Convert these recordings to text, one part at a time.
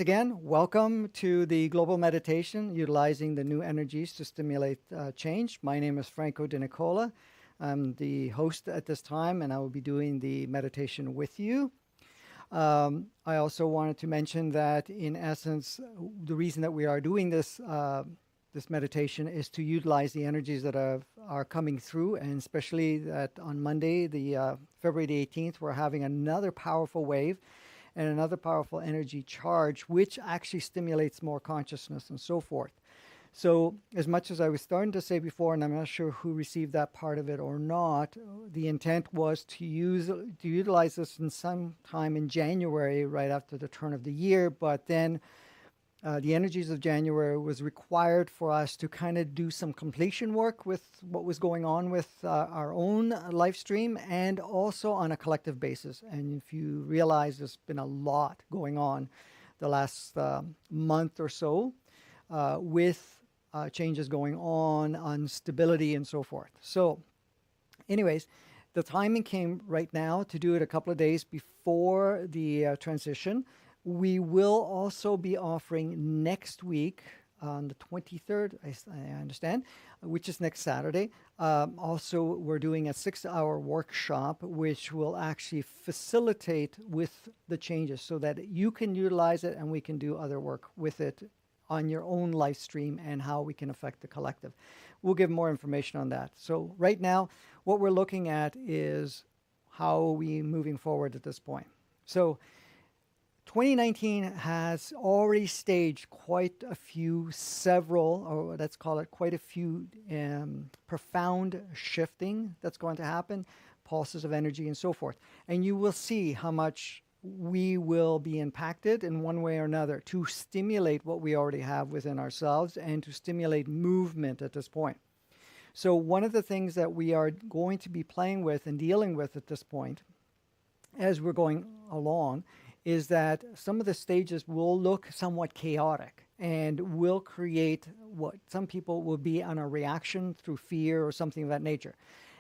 again, welcome to the Global Meditation, utilizing the new energies to stimulate change. My name is Franco De Nicola. I'm the host at this time, and I will be doing the meditation with you. I also wanted to mention that, in essence, the reason that we are doing this meditation is to utilize the energies that are coming through, and especially that on Monday, the February the 18th, we're having another powerful wave and another powerful energy charge, which actually stimulates more consciousness and so forth. So as much as I was starting to say before, and I'm not sure who received that part of it or not, the intent was to utilize this in some time in January, right after the turn of the year, but then the energies of January was required for us to kind of do some completion work with what was going on with our own live stream, and also on a collective basis. And if you realize, there's been a lot going on the last month or so with changes going on stability and so forth. So anyways, the timing came right now to do it a couple of days before the transition. We will also be offering next week on the 23rd, I understand, which is next Saturday. Also, we're doing a 6-hour workshop, which will actually facilitate with the changes so that you can utilize it and we can do other work with it on your own live stream, and how we can affect the collective. We'll give more information on that. So right now, what we're looking at is how are we moving forward at this point. So 2019 has already staged quite a few, or let's call it quite a few profound shifting that's going to happen, pulses of energy and so forth. And you will see how much we will be impacted in one way or another to stimulate what we already have within ourselves and to stimulate movement at this point. So one of the things that we are going to be playing with and dealing with at this point, as we're going along, is that some of the stages will look somewhat chaotic and will create what some people will be on a reaction through fear or something of that nature.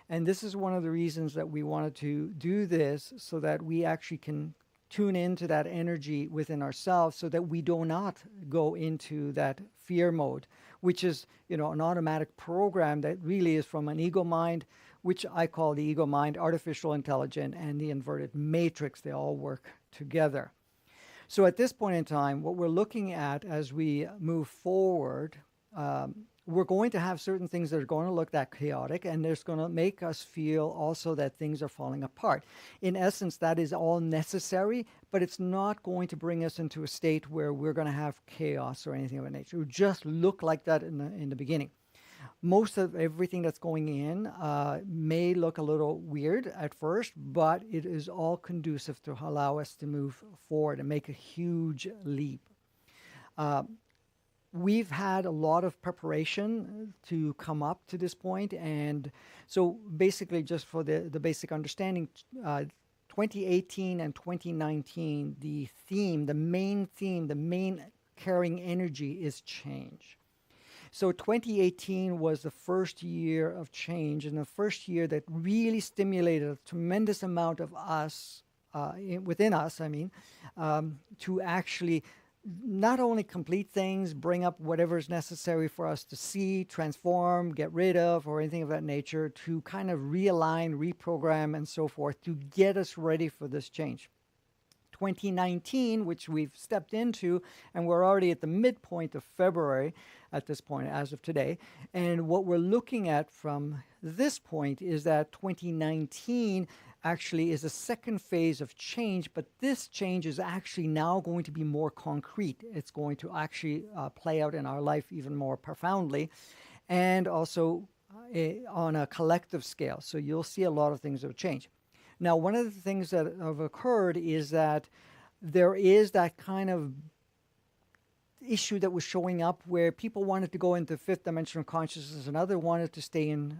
And this is one of the reasons that we wanted to do this, so that we actually can tune into that energy within ourselves, so that we do not go into that fear mode, which is, an automatic program that really is from an ego mind, which I call the ego mind, artificial intelligence, and the inverted matrix. They all work together. So at this point in time, what we're looking at as we move forward, we're going to have certain things that are going to look that chaotic, and there's going to make us feel also that things are falling apart. In essence, that is all necessary, but it's not going to bring us into a state where we're going to have chaos or anything of that nature. It would just look like that in the beginning. Most of everything that's going in may look a little weird at first, but it is all conducive to allow us to move forward and make a huge leap. We've had a lot of preparation to come up to this point, and so basically, just for the basic understanding, 2018 and 2019, the main carrying energy is change. So 2018 was the first year of change, and the first year that really stimulated a tremendous amount of us, within us, to actually not only complete things, bring up whatever is necessary for us to see, transform, get rid of, or anything of that nature, to kind of realign, reprogram, and so forth, to get us ready for this change. 2019, which we've stepped into, and we're already at the midpoint of February at this point, as of today. And what we're looking at from this point is that 2019 actually is a second phase of change, but this change is actually now going to be more concrete. It's going to actually play out in our life even more profoundly, and also on a collective scale. So you'll see a lot of things that will change. Now, one of the things that have occurred is that there is that kind of issue that was showing up where people wanted to go into fifth dimensional consciousness and others wanted to stay in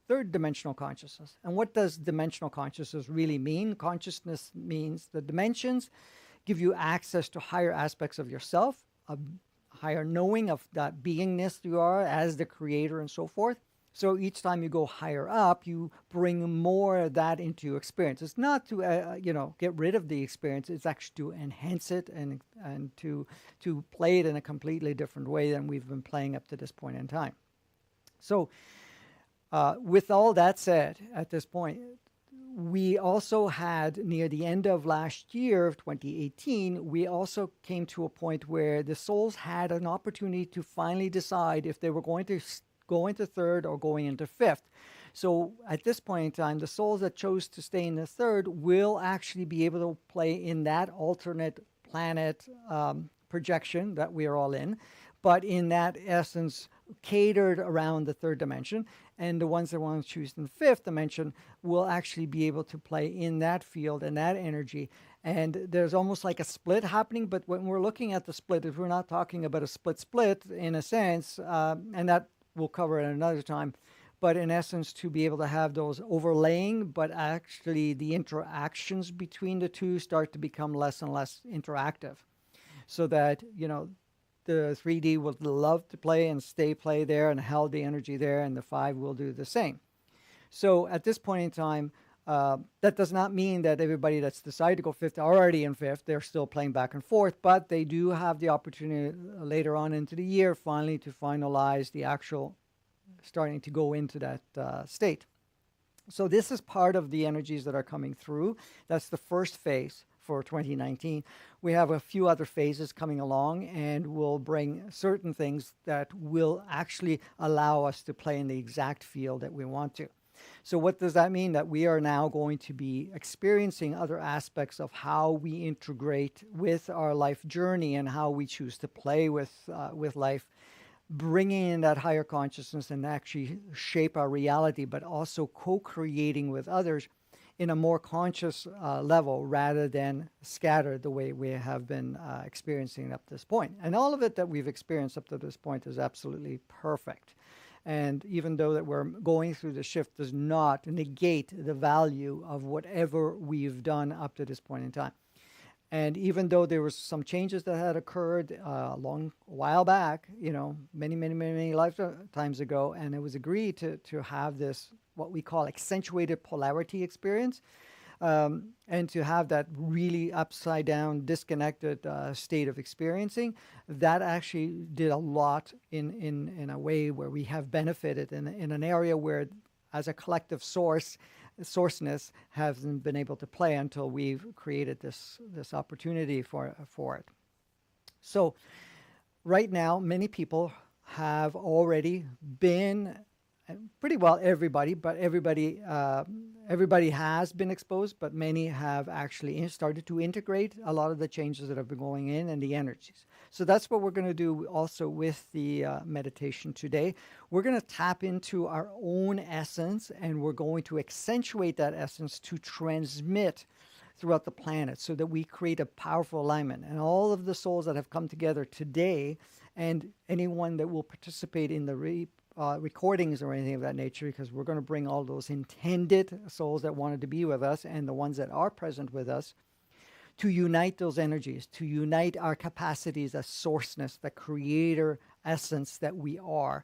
third dimensional consciousness. And what does dimensional consciousness really mean? Consciousness means the dimensions give you access to higher aspects of yourself, a higher knowing of that beingness you are as the creator and so forth. So each time you go higher up, you bring more of that into your experience. It's not to get rid of the experience. It's actually to enhance it and to play it in a completely different way than we've been playing up to this point in time. So with all that said, at this point, we also had near the end of last year of 2018, we also came to a point where the souls had an opportunity to finally decide if they were going to go into third or going into fifth. So at this point in time, the souls that chose to stay in the third will actually be able to play in that alternate planet projection that we are all in, but in that essence, catered around the third dimension. And the ones that want to choose in the fifth dimension will actually be able to play in that field and that energy. And there's almost like a split happening, but when we're looking at the split, if we're not talking about a split in a sense, and that we'll cover at another time, but in essence, to be able to have those overlaying, but actually the interactions between the two start to become less and less interactive, so that, the 3D would love to play and play there and held the energy there, and the 5 will do the same. So at this point in time, that does not mean that everybody that's decided to go fifth are already in fifth. They're still playing back and forth, but they do have the opportunity later on into the year finally to finalize the actual starting to go into that state. So this is part of the energies that are coming through. That's the first phase for 2019. We have a few other phases coming along, and we'll bring certain things that will actually allow us to play in the exact field that we want to. So what does that mean? That we are now going to be experiencing other aspects of how we integrate with our life journey and how we choose to play with life, bringing in that higher consciousness and actually shape our reality, but also co-creating with others in a more conscious level rather than scattered the way we have been experiencing up to this point. And all of it that we've experienced up to this point is absolutely perfect. And even though that we're going through the shift does not negate the value of whatever we've done up to this point in time. And even though there was some changes that had occurred a while back, many lifetimes ago, and it was agreed to have this, what we call accentuated polarity experience, and to have that really upside down, disconnected state of experiencing, that actually did a lot in a way where we have benefited in an area where, as a collective sourceness hasn't been able to play until we've created this opportunity for it. So right now, many people have already been, pretty well everybody, but everybody has been exposed, but many have actually started to integrate a lot of the changes that have been going in and the energies. So that's what we're going to do also with the meditation today. We're going to tap into our own essence, and we're going to accentuate that essence to transmit throughout the planet so that we create a powerful alignment. And all of the souls that have come together today, and anyone that will participate in the recordings or anything of that nature, because we're going to bring all those intended souls that wanted to be with us and the ones that are present with us, to unite those energies, to unite our capacities as sourceness, the creator essence that we are,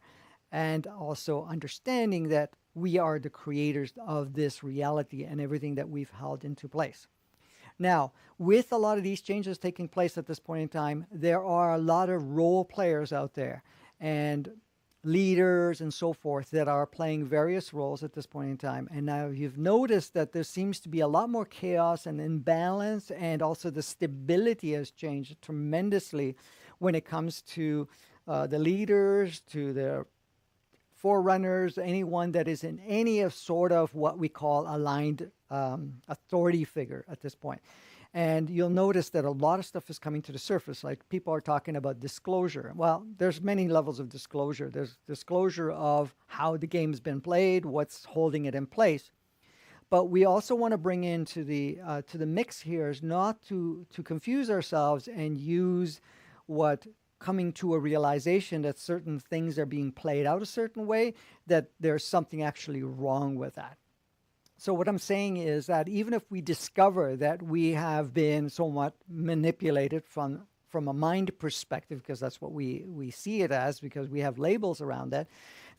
and also understanding that we are the creators of this reality and everything that we've held into place. Now, with a lot of these changes taking place at this point in time, there are a lot of role players out there and leaders and so forth that are playing various roles at this point in time. And now you've noticed that there seems to be a lot more chaos and imbalance, and also the stability has changed tremendously when it comes to the leaders, to the forerunners, anyone that is in any of sort of what we call aligned authority figure at this point. And you'll notice that a lot of stuff is coming to the surface. Like, people are talking about disclosure. Well, there's many levels of disclosure. There's disclosure of how the game's been played, what's holding it in place. But we also want to bring into the mix here is not to confuse ourselves and use what coming to a realization that certain things are being played out a certain way, that there's something actually wrong with that. So what I'm saying is that even if we discover that we have been somewhat manipulated from from a mind perspective, because that's what we see it as, because we have labels around that,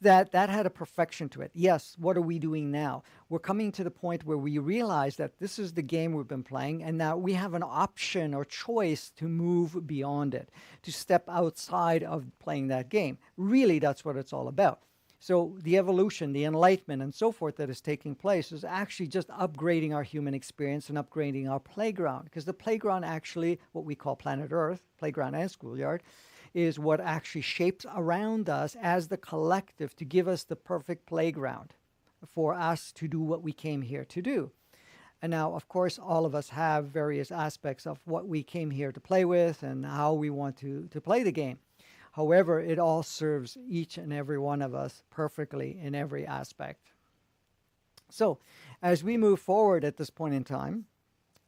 that had a perfection to it. Yes, what are we doing now? We're coming to the point where we realize that this is the game we've been playing, and now we have an option or choice to move beyond it, to step outside of playing that game. Really, that's what it's all about. So the evolution, the enlightenment, and so forth that is taking place is actually just upgrading our human experience and upgrading our playground. Because the playground, actually, what we call planet Earth, playground and schoolyard, is what actually shapes around us as the collective to give us the perfect playground for us to do what we came here to do. And now, of course, all of us have various aspects of what we came here to play with and how we want to play the game. However, it all serves each and every one of us perfectly in every aspect. So, as we move forward at this point in time,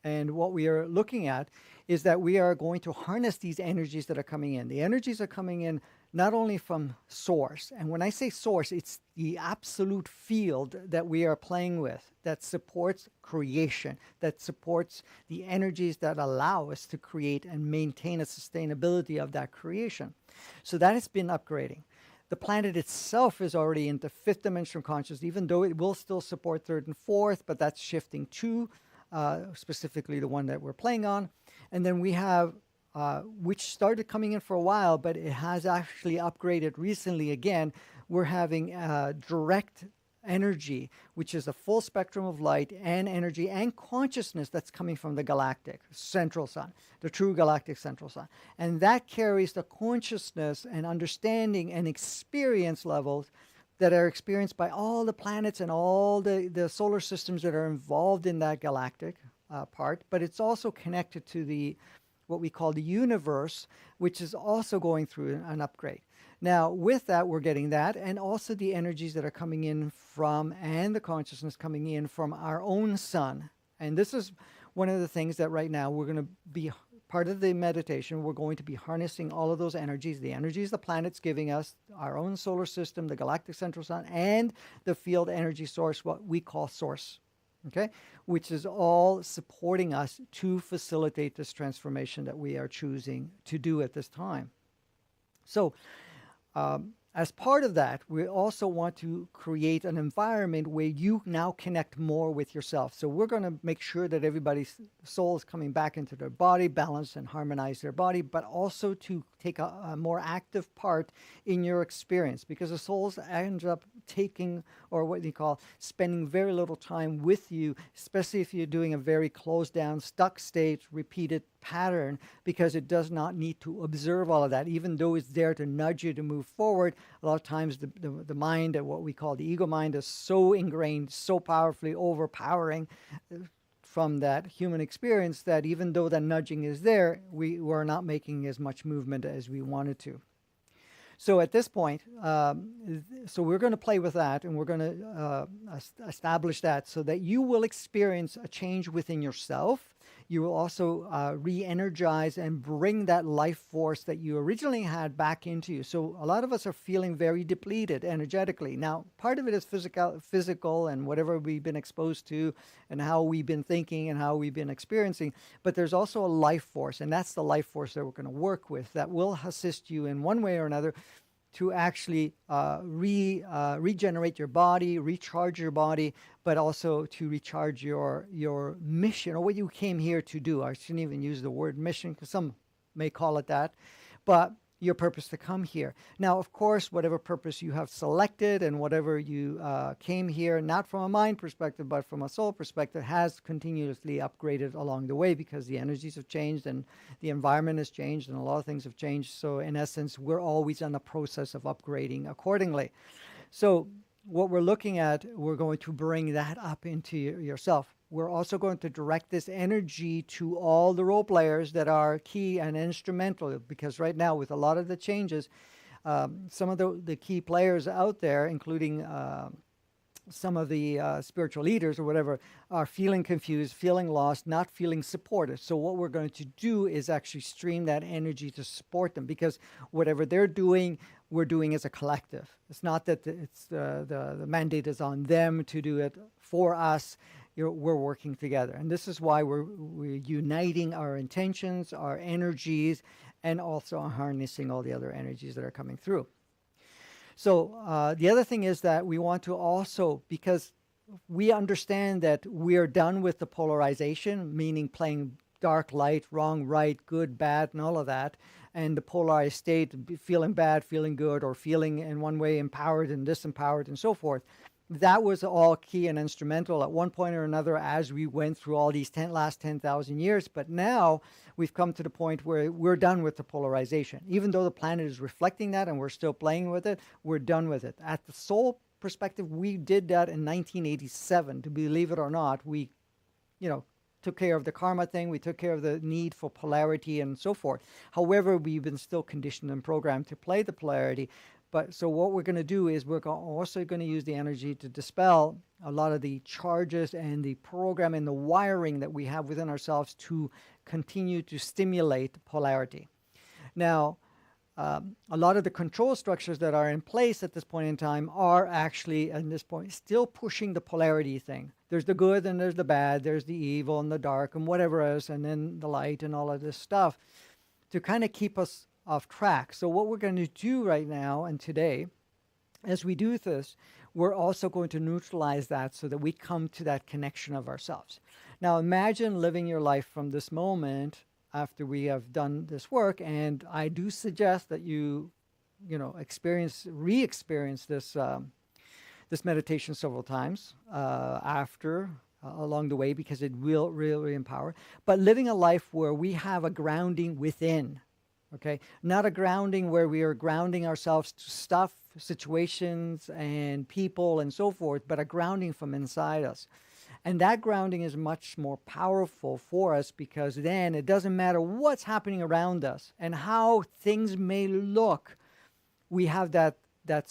and what we are looking at is that we are going to harness these energies that are coming in. The energies are coming in not only from source, and when I say source, it's the absolute field that we are playing with that supports creation, that supports the energies that allow us to create and maintain a sustainability of that creation. So that has been upgrading. The planet itself is already into fifth dimensional consciousness, even though it will still support third and fourth, but that's shifting to specifically the one that we're playing on. And then we have, which started coming in for a while, but it has actually upgraded recently again. We're having direct energy, which is a full spectrum of light and energy and consciousness that's coming from the galactic central sun, the true galactic central sun. And that carries the consciousness and understanding and experience levels that are experienced by all the planets and all the solar systems that are involved in that galactic part. But it's also connected to the what we call the universe, which is also going through an upgrade. Now, with that, we're getting that, and also the energies that are coming in from, and the consciousness coming in from our own sun. And this is one of the things that right now we're going to be part of the meditation. We're going to be harnessing all of those energies, the energies the planet's giving us, our own solar system, the galactic central sun, and the field energy source, what we call source. Okay, which is all supporting us to facilitate this transformation that we are choosing to do at this time. So, as part of that, we also want to create an environment where you now connect more with yourself. So we're going to make sure that everybody's soul is coming back into their body, balance and harmonize their body, but also to take a more active part in your experience, because the souls end up taking, or what you call, spending very little time with you, especially if you're doing a very closed down, stuck state, repeated pattern, because it does not need to observe all of that, even though it's there to nudge you to move forward. A lot of times the mind, what we call the ego mind, is so ingrained, so powerfully overpowering from that human experience that even though that nudging is there, we were not making as much movement as we wanted to. So at this point, so we're going to play with that, and we're going to establish that so that you will experience a change within yourself. You will also re-energize and bring that life force that you originally had back into you. So a lot of us are feeling very depleted energetically. Now, part of it is physical and whatever we've been exposed to and how we've been thinking and how we've been experiencing. But there's also a life force, and that's the life force that we're going to work with that will assist you in one way or another to actually regenerate your body, recharge your body, but also to recharge your mission, or what you came here to do. I shouldn't even use the word mission, because some may call it that, but your purpose to come here. Now, of course, whatever purpose you have selected and whatever you came here, not from a mind perspective, but from a soul perspective, has continuously upgraded along the way, because the energies have changed and the environment has changed and a lot of things have changed. So in essence, we're always on the process of upgrading accordingly. So what we're looking at, we're going to bring that up into yourself. We're also going to direct this energy to all the role players that are key and instrumental, because right now, with a lot of the changes, some of the key players out there, including some of the spiritual leaders or whatever, are feeling confused, feeling lost, not feeling supported. So what we're going to do is actually stream that energy to support them, because whatever they're doing, we're doing as a collective. It's not that it's the mandate is on them to do it for us. We're working together. And this is why we're uniting our intentions, our energies, and also harnessing all the other energies that are coming through. So the other thing is that we want to also, because we understand that we are done with the polarization, meaning playing dark, light, wrong, right, good, bad, and all of that, and the polarized state, feeling bad, feeling good, or feeling in one way empowered and disempowered, and so forth. That was all key and instrumental at one point or another as we went through all these last 10,000 years. But now we've come to the point where we're done with the polarization. Even though the planet is reflecting that and we're still playing with it, we're done with it. At the soul perspective, we did that in 1987. To believe it or not, we, took care of the karma thing. We took care of the need for polarity and so forth. However, we've been still conditioned and programmed to play the polarity. But so what we're going to do is we're also going to use the energy to dispel a lot of the charges and the program and the wiring that we have within ourselves to continue to stimulate polarity. Now, a lot of the control structures that are in place at this point in time are actually, at this point, still pushing the polarity thing. There's the good and there's the bad, there's the evil and the dark and whatever else, and then the light and all of this stuff to kind of keep us off track. So what we're going to do right now and today, as we do this, we're also going to neutralize that so that we come to that connection of ourselves. Now imagine living your life from this moment after we have done this work, and I do suggest that you re-experience this this meditation several times along the way, because it will really empower. But living a life where we have a grounding within. Okay, not a grounding where we are grounding ourselves to stuff, situations, and people, and so forth, but a grounding from inside us. And that grounding is much more powerful for us, because then it doesn't matter what's happening around us and how things may look. We have that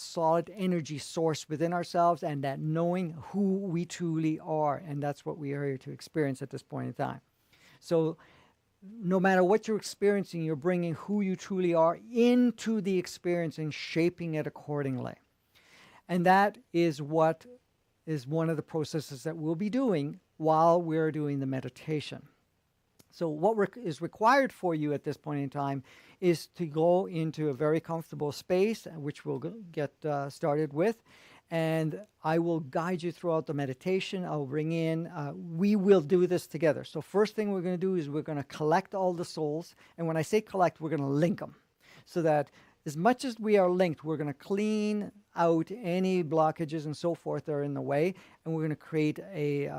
solid energy source within ourselves, and that knowing who we truly are. And that's what we are here to experience at this point in time. So no matter what you're experiencing, you're bringing who you truly are into the experience and shaping it accordingly. And that is what is one of the processes that we'll be doing while we're doing the meditation. So what is required for you at this point in time is to go into a very comfortable space, which we'll get started with. And I will guide you throughout the meditation. I'll bring in, we will do this together. So first thing we're going to do is we're going to collect all the souls. And when I say collect, we're going to link them. So that as much as we are linked, we're going to clean out any blockages and so forth that are in the way. And we're going to create a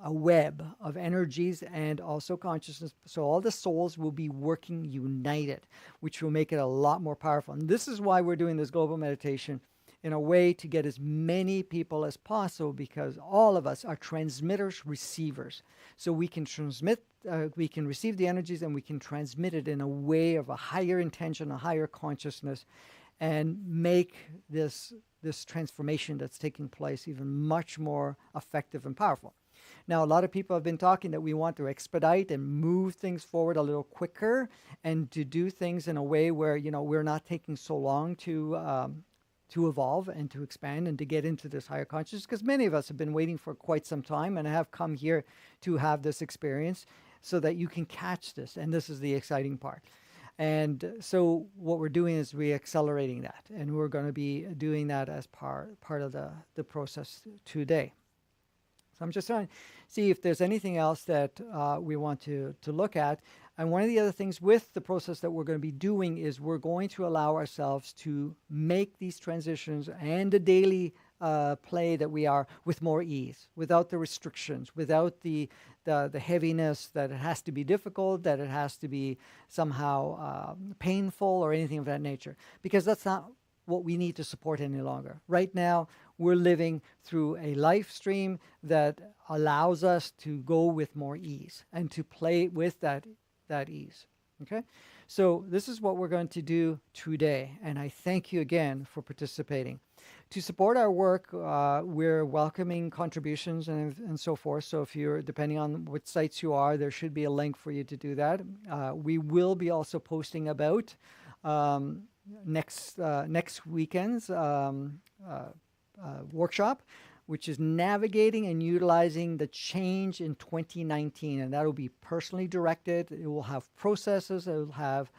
web of energies and also consciousness. So all the souls will be working united, which will make it a lot more powerful. And this is why we're doing this global meditation in a way to get as many people as possible, because all of us are transmitters, receivers. So we can transmit, we can receive the energies, and we can transmit it in a way of a higher intention, a higher consciousness, and make this transformation that's taking place even much more effective and powerful. Now, a lot of people have been talking that we want to expedite and move things forward a little quicker, and to do things in a way where, we're not taking so long to evolve and to expand and to get into this higher consciousness, because many of us have been waiting for quite some time and have come here to have this experience so that you can catch this. And this is the exciting part. And so what we're doing is we're accelerating that, and we're going to be doing that as part of the process today. So I'm just trying to see if there's anything else that we want to look at. And one of the other things with the process that we're going to be doing is we're going to allow ourselves to make these transitions and the daily play that we are with more ease, without the restrictions, without the heaviness that it has to be difficult, that it has to be somehow painful or anything of that nature, because that's not what we need to support any longer. Right now, we're living through a life stream that allows us to go with more ease and to play with that ease. Okay? So this is what we're going to do today, and I thank you again for participating. To support our work, we're welcoming contributions and so forth. So if you're, depending on what sites you are, there should be a link for you to do that. We will be also posting about next weekend's workshop, which is navigating and utilizing the change in 2019. And that will be personally directed. It will have processes. It will have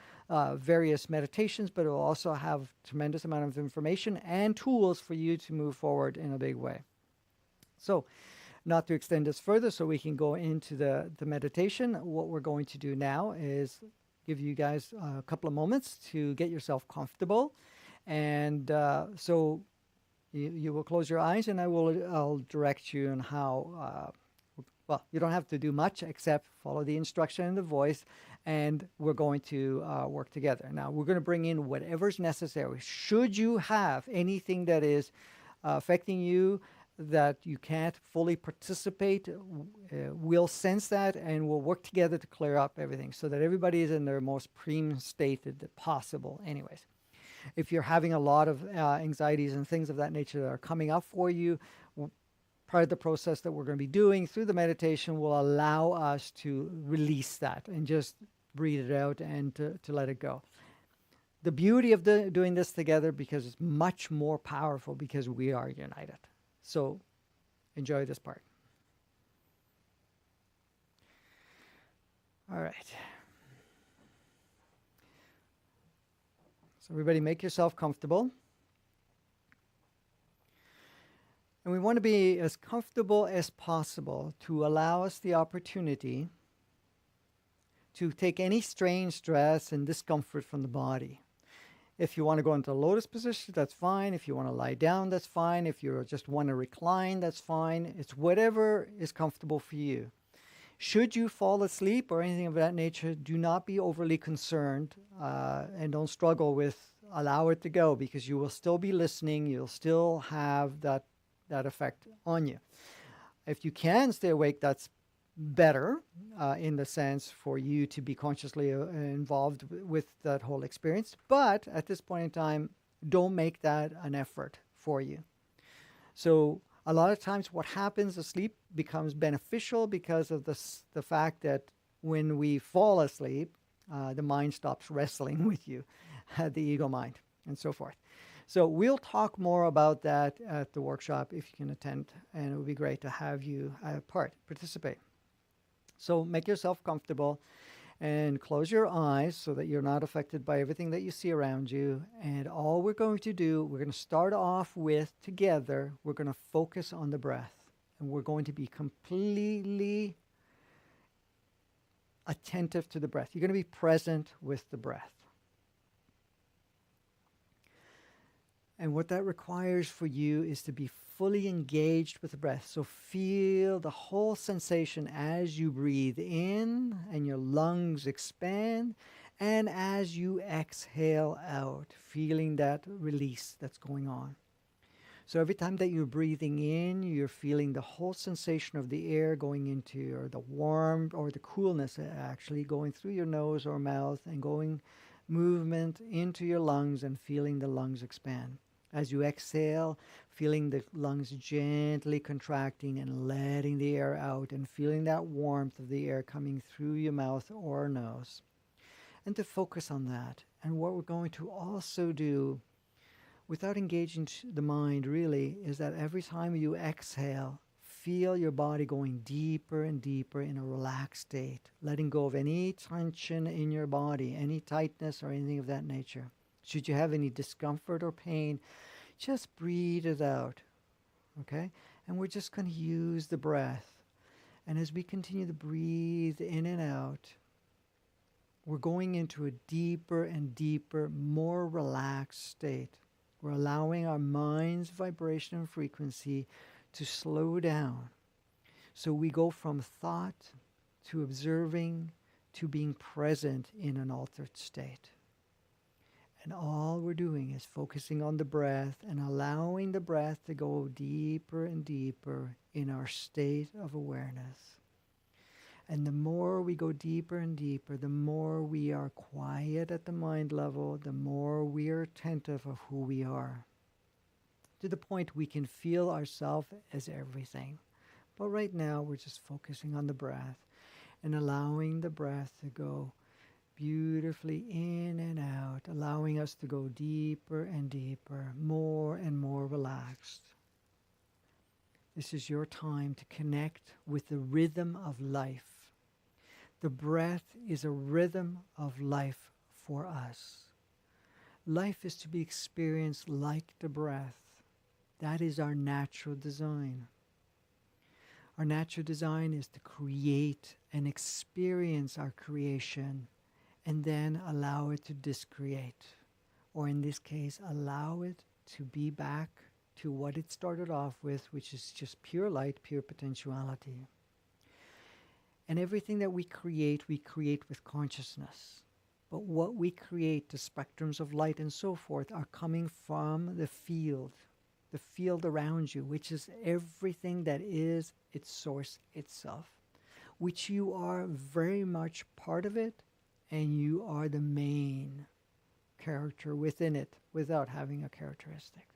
various meditations, but it will also have tremendous amount of information and tools for you to move forward in a big way. So not to extend this further so we can go into the meditation, what we're going to do now is give you guys a couple of moments to get yourself comfortable. And so you will close your eyes, and I'll direct you on how, well, you don't have to do much except follow the instruction in the voice, and we're going to work together. Now, we're going to bring in whatever's necessary. Should you have anything that is affecting you, that you can't fully participate, we'll sense that, and we'll work together to clear up everything so that everybody is in their most prime state possible anyways. If you're having a lot of anxieties and things of that nature that are coming up for you, part of the process that we're going to be doing through the meditation will allow us to release that and just breathe it out and to let it go. The beauty of doing this together, because it's much more powerful because we are united. So enjoy this part. All right. So everybody make yourself comfortable. And we want to be as comfortable as possible to allow us the opportunity to take any strain, stress, and discomfort from the body. If you want to go into a lotus position, that's fine. If you want to lie down, that's fine. If you just want to recline, that's fine. It's whatever is comfortable for you. Should you fall asleep or anything of that nature, do not be overly concerned and don't struggle with allow it to go, because you will still be listening. You'll still have that effect on you. If you can stay awake, that's better in the sense for you to be consciously involved with that whole experience. But at this point in time, don't make that an effort for you. So a lot of times what happens, asleep becomes beneficial because of the fact that when we fall asleep, the mind stops wrestling with you, the ego mind, and so forth. So we'll talk more about that at the workshop if you can attend, and it would be great to have you participate. So make yourself comfortable and close your eyes so that you're not affected by everything that you see around you. And all we're going to do, we're going to start off with together, we're going to focus on the breath. And we're going to be completely attentive to the breath. You're going to be present with the breath. And what that requires for you is to be fully engaged with the breath. So feel the whole sensation as you breathe in and your lungs expand, and as you exhale out, feeling that release that's going on. So every time that you're breathing in, you're feeling the whole sensation of the air going into, or the warmth or the coolness actually going through your nose or mouth and going movement into your lungs and feeling the lungs expand. As you exhale, feeling the lungs gently contracting and letting the air out, and feeling that warmth of the air coming through your mouth or nose. And to focus on that. And what we're going to also do, without engaging the mind really, is that every time you exhale, feel your body going deeper and deeper in a relaxed state, letting go of any tension in your body, any tightness or anything of that nature. Should you have any discomfort or pain, just breathe it out, okay? And we're just going to use the breath. And as we continue to breathe in and out, we're going into a deeper and deeper, more relaxed state. We're allowing our mind's vibration and frequency to slow down. So we go from thought to observing to being present in an altered state. And all we're doing is focusing on the breath and allowing the breath to go deeper and deeper in our state of awareness. And the more we go deeper and deeper, the more we are quiet at the mind level, the more we are attentive of who we are, to the point we can feel ourselves as everything. But right now, we're just focusing on the breath and allowing the breath to go beautifully in and out, allowing us to go deeper and deeper, more and more relaxed. This is your time to connect with the rhythm of life. The breath is a rhythm of life for us. Life is to be experienced like the breath. That is our natural design. Our natural design is to create and experience our creation and then allow it to discreate. Or in this case, allow it to be back to what it started off with, which is just pure light, pure potentiality. And everything that we create with consciousness. But what we create, the spectrums of light and so forth, are coming from the field around you, which is everything that is its source itself, which you are very much part of it, and you are the main character within it without having a characteristic.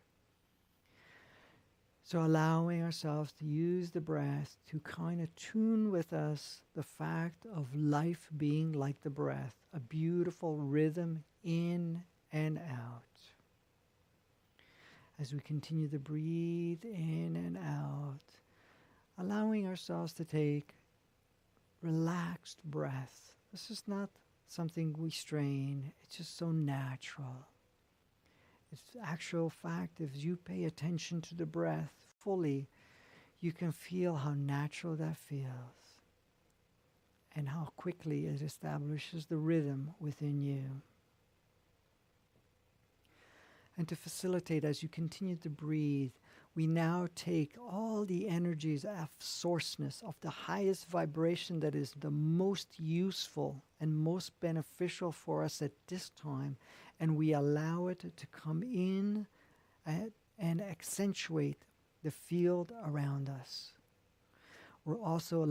So allowing ourselves to use the breath to kind of tune with us the fact of life being like the breath, a beautiful rhythm in and out. As we continue to breathe in and out, allowing ourselves to take relaxed breath. This is not something we strain, it's just so natural. It's actual fact, if you pay attention to the breath fully, you can feel how natural that feels and how quickly it establishes the rhythm within you. And to facilitate, as you continue to breathe, we now take all the energies of sourceness, of the highest vibration that is the most useful and most beneficial for us at this time, and we allow it to come in and accentuate the field around us. We're also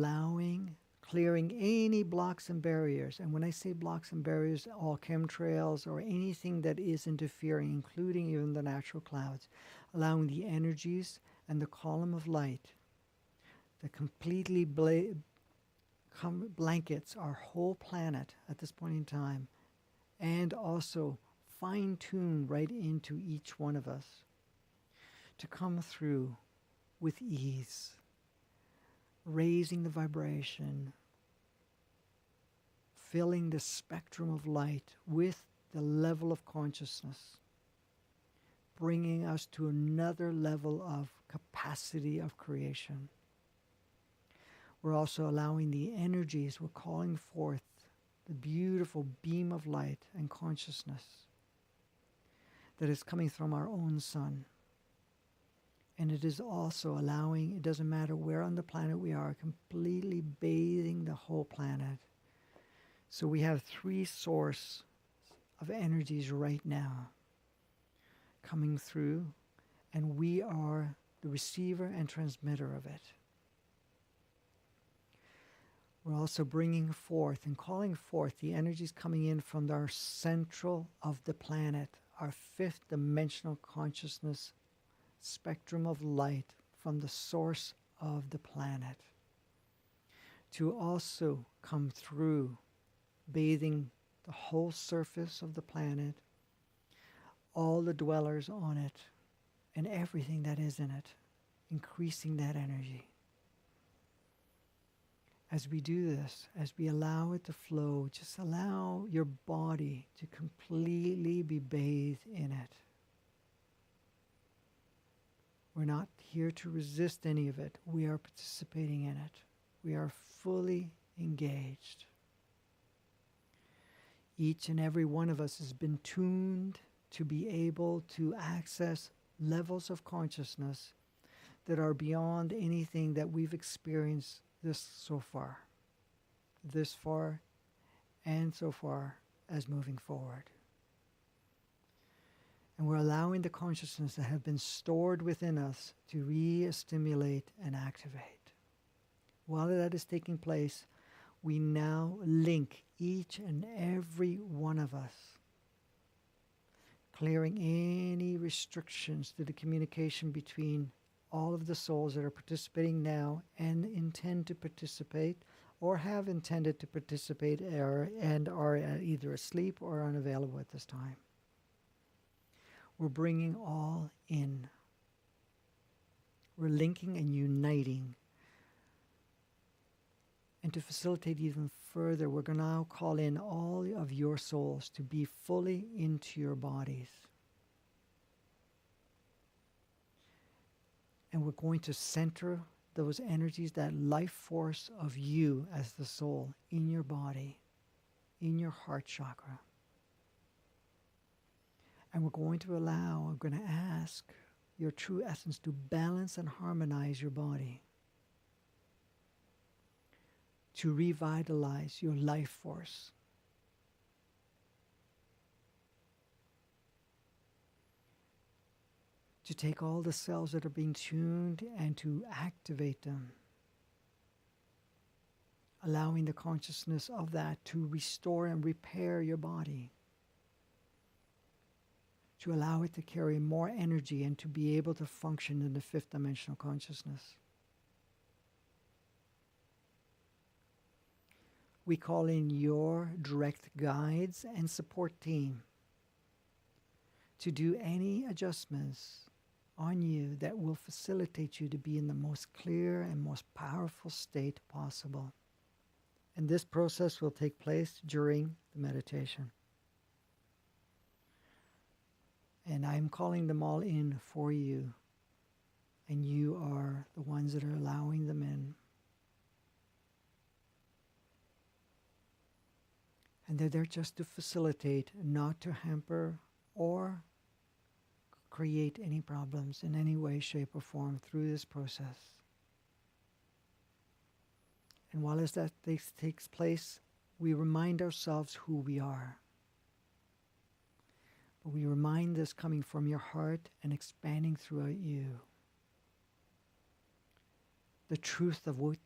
clearing any blocks and barriers. And when I say blocks and barriers, all chemtrails or anything that is interfering, including even the natural clouds, allowing the energies and the column of light that completely blankets our whole planet at this point in time, and also fine-tune right into each one of us to come through with ease, raising the vibration, filling the spectrum of light with the level of consciousness, bringing us to another level of capacity of creation. We're also allowing the energies, we're calling forth the beautiful beam of light and consciousness that is coming from our own sun. And it is also allowing, it doesn't matter where on the planet we are, completely bathing the whole planet. So we have 3 sources of energies right now coming through, and we are the receiver and transmitter of it. We're also bringing forth and calling forth the energies coming in from our central of the planet, our 5th dimensional consciousness spectrum of light from the source of the planet, to also come through, bathing the whole surface of the planet, all the dwellers on it, and everything that is in it, increasing that energy. As we do this, as we allow it to flow, just allow your body to completely be bathed in it. We're not here to resist any of it. We are participating in it. We are fully engaged. Each and every one of us has been tuned to be able to access levels of consciousness that are beyond anything that we've experienced this far and so far as moving forward. And we're allowing the consciousness that have been stored within us to re-stimulate and activate. While that is taking place, we now link each and every one of us, clearing any restrictions to the communication between all of the souls that are participating now and intend to participate or have intended to participate and are either asleep or unavailable at this time. We're bringing all in. We're linking and uniting. And to facilitate even further, we're going to now call in all of your souls to be fully into your bodies. And we're going to center those energies, that life force of you as the soul in your body, in your heart chakra. And we're going to I'm going to ask your true essence to balance and harmonize your body, to revitalize your life force, to take all the cells that are being tuned and to activate them, allowing the consciousness of that to restore and repair your body, to allow it to carry more energy and to be able to function in the fifth dimensional consciousness. We call in your direct guides and support team to do any adjustments on you that will facilitate you to be in the most clear and most powerful state possible. And this process will take place during the meditation. And I'm calling them all in for you. And you are the ones that are allowing them in. And they're there just to facilitate, not to hamper or create any problems in any way, shape, or form through this process. And while as that takes place, we remind ourselves who we are. But we remind this coming from your heart and expanding throughout you. The truth of what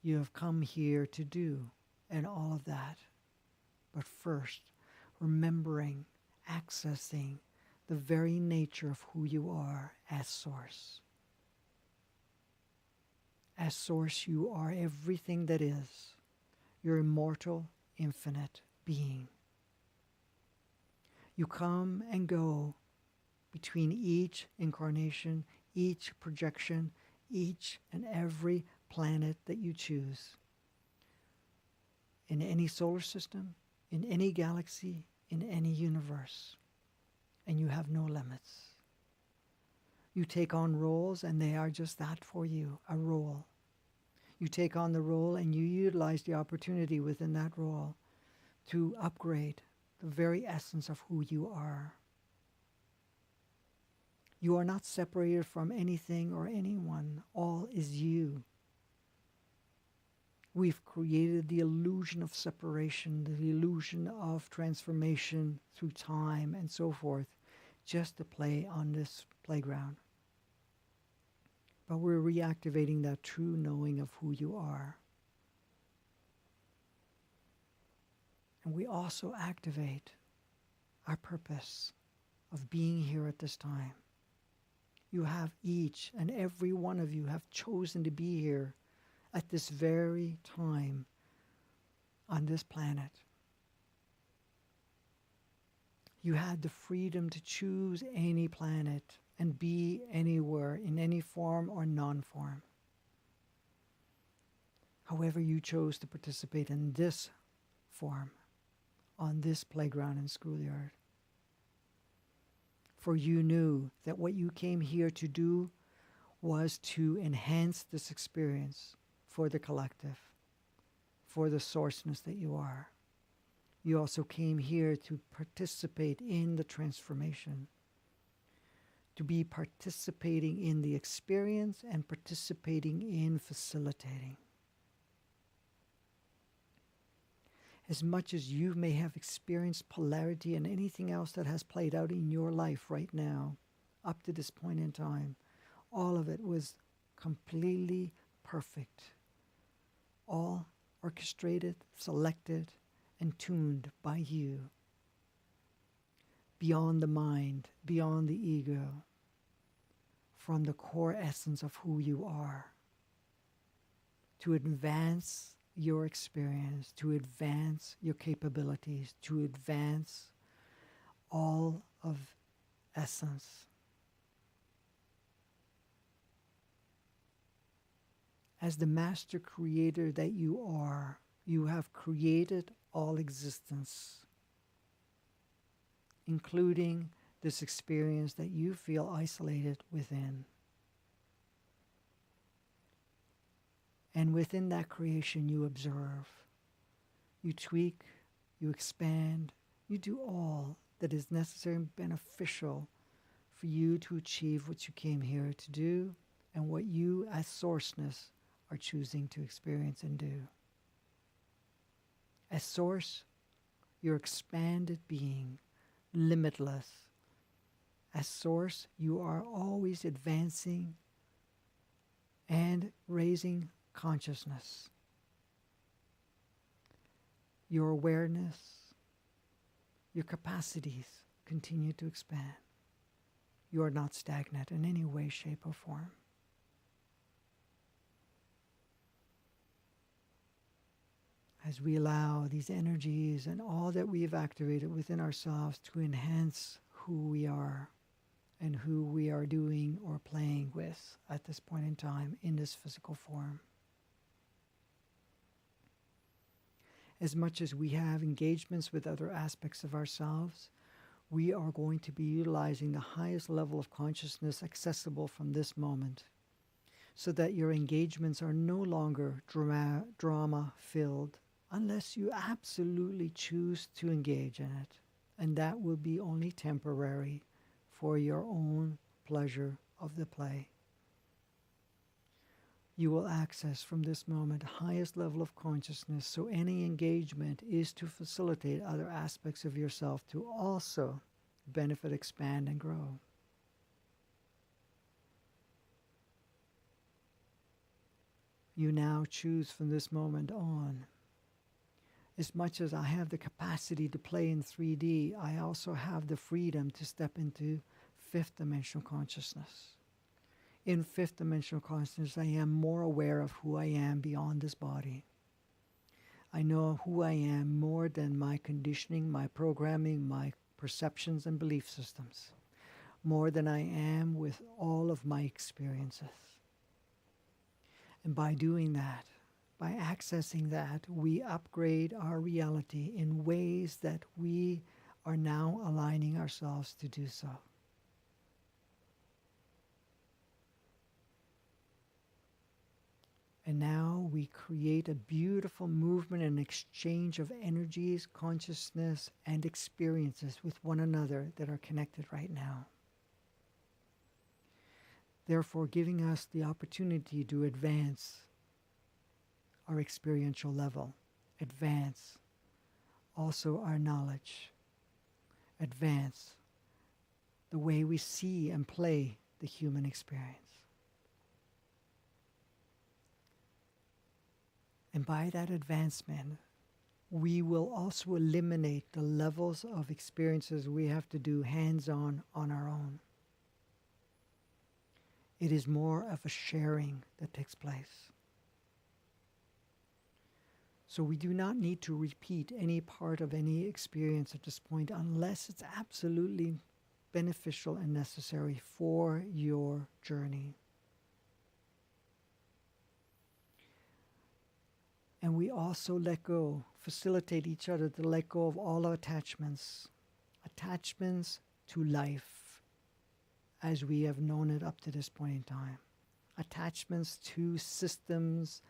you have come here to do and all of that. But first, remembering, accessing the very nature of who you are as Source. As Source, you are everything that is. You're immortal, infinite being. You come and go between each incarnation, each projection, each and every planet that you choose. In any solar system, in any galaxy, in any universe. And you have no limits. You take on roles, and they are just that for you, a role. You take on the role, and you utilize the opportunity within that role to upgrade the very essence of who you are. You are not separated from anything or anyone. All is you. We've created the illusion of separation, the illusion of transformation through time and so forth, just to play on this playground. But we're reactivating that true knowing of who you are. And we also activate our purpose of being here at this time. You have each and every one of you have chosen to be here at this very time on this planet. You had the freedom to choose any planet and be anywhere in any form or non-form. However, you chose to participate in this form, on this playground and schoolyard. For you knew that what you came here to do was to enhance this experience for the collective, for the sourceness that you are. You also came here to participate in the transformation, to be participating in the experience and participating in facilitating. As much as you may have experienced polarity and anything else that has played out in your life right now, up to this point in time, all of it was completely perfect. All orchestrated, selected, and tuned by you. Beyond the mind, beyond the ego, from the core essence of who you are, to advance your experience, to advance your capabilities, to advance all of essence. As the master creator that you are, you have created all existence, including this experience that you feel isolated within. And within that creation, you observe, you tweak, you expand, you do all that is necessary and beneficial for you to achieve what you came here to do and what you as sourceness are choosing to experience and do. As source, your expanded being, limitless. As source, you are always advancing and raising consciousness. Your awareness, your capacities continue to expand. You are not stagnant in any way, shape, or form. As we allow these energies and all that we have activated within ourselves to enhance who we are and who we are doing or playing with at this point in time in this physical form. As much as we have engagements with other aspects of ourselves, we are going to be utilizing the highest level of consciousness accessible from this moment, so that your engagements are no longer drama-filled, unless you absolutely choose to engage in it. And that will be only temporary for your own pleasure of the play. You will access from this moment the highest level of consciousness, so any engagement is to facilitate other aspects of yourself to also benefit, expand, and grow. You now choose from this moment on. As much as I have the capacity to play in 3D, I also have the freedom to step into fifth dimensional consciousness. In fifth dimensional consciousness, I am more aware of who I am beyond this body. I know who I am more than my conditioning, my programming, my perceptions and belief systems, more than I am with all of my experiences. And by doing that, by accessing that, we upgrade our reality in ways that we are now aligning ourselves to do so. And now we create a beautiful movement and exchange of energies, consciousness, and experiences with one another that are connected right now. Therefore, giving us the opportunity to advance our experiential level, advance also our knowledge, advance the way we see and play the human experience. And by that advancement, we will also eliminate the levels of experiences we have to do hands-on on our own. It is more of a sharing that takes place. So we do not need to repeat any part of any experience at this point unless it's absolutely beneficial and necessary for your journey. And we also let go, facilitate each other to let go of all our attachments to life as we have known it up to this point in time. Attachments to systems,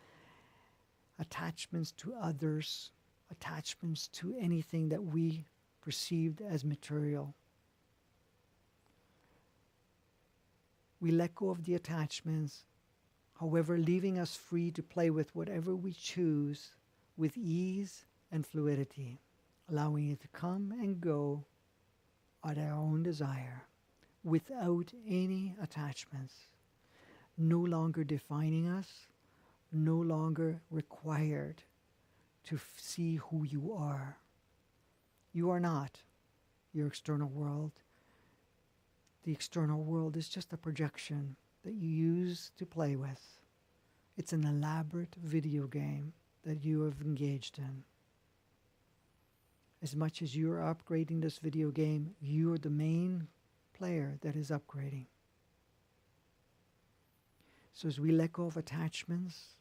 attachments to others, attachments to anything that we perceived as material. We let go of the attachments, however, leaving us free to play with whatever we choose with ease and fluidity, allowing it to come and go at our own desire, without any attachments, no longer defining us, no longer required to see who you are. You are not your external world. The external world is just a projection that you use to play with. It's an elaborate video game that you have engaged in. As much as you're upgrading this video game, you're the main player that is upgrading. So as we let go of attachments,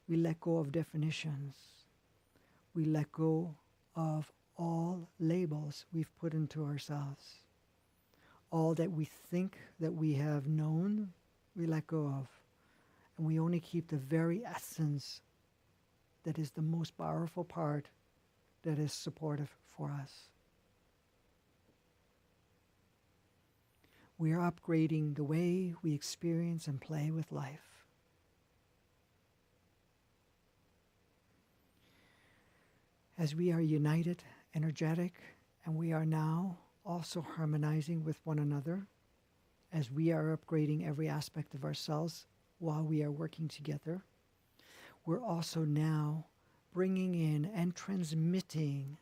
We let go of definitions. We let go of all labels we've put into ourselves. All that we think that we have known, we let go of. And we only keep the very essence that is the most powerful part that is supportive for us. We are upgrading the way we experience and play with life. As we are united, energetic, and we are now also harmonizing with one another, as we are upgrading every aspect of ourselves while we are working together, we're also now bringing in and transmitting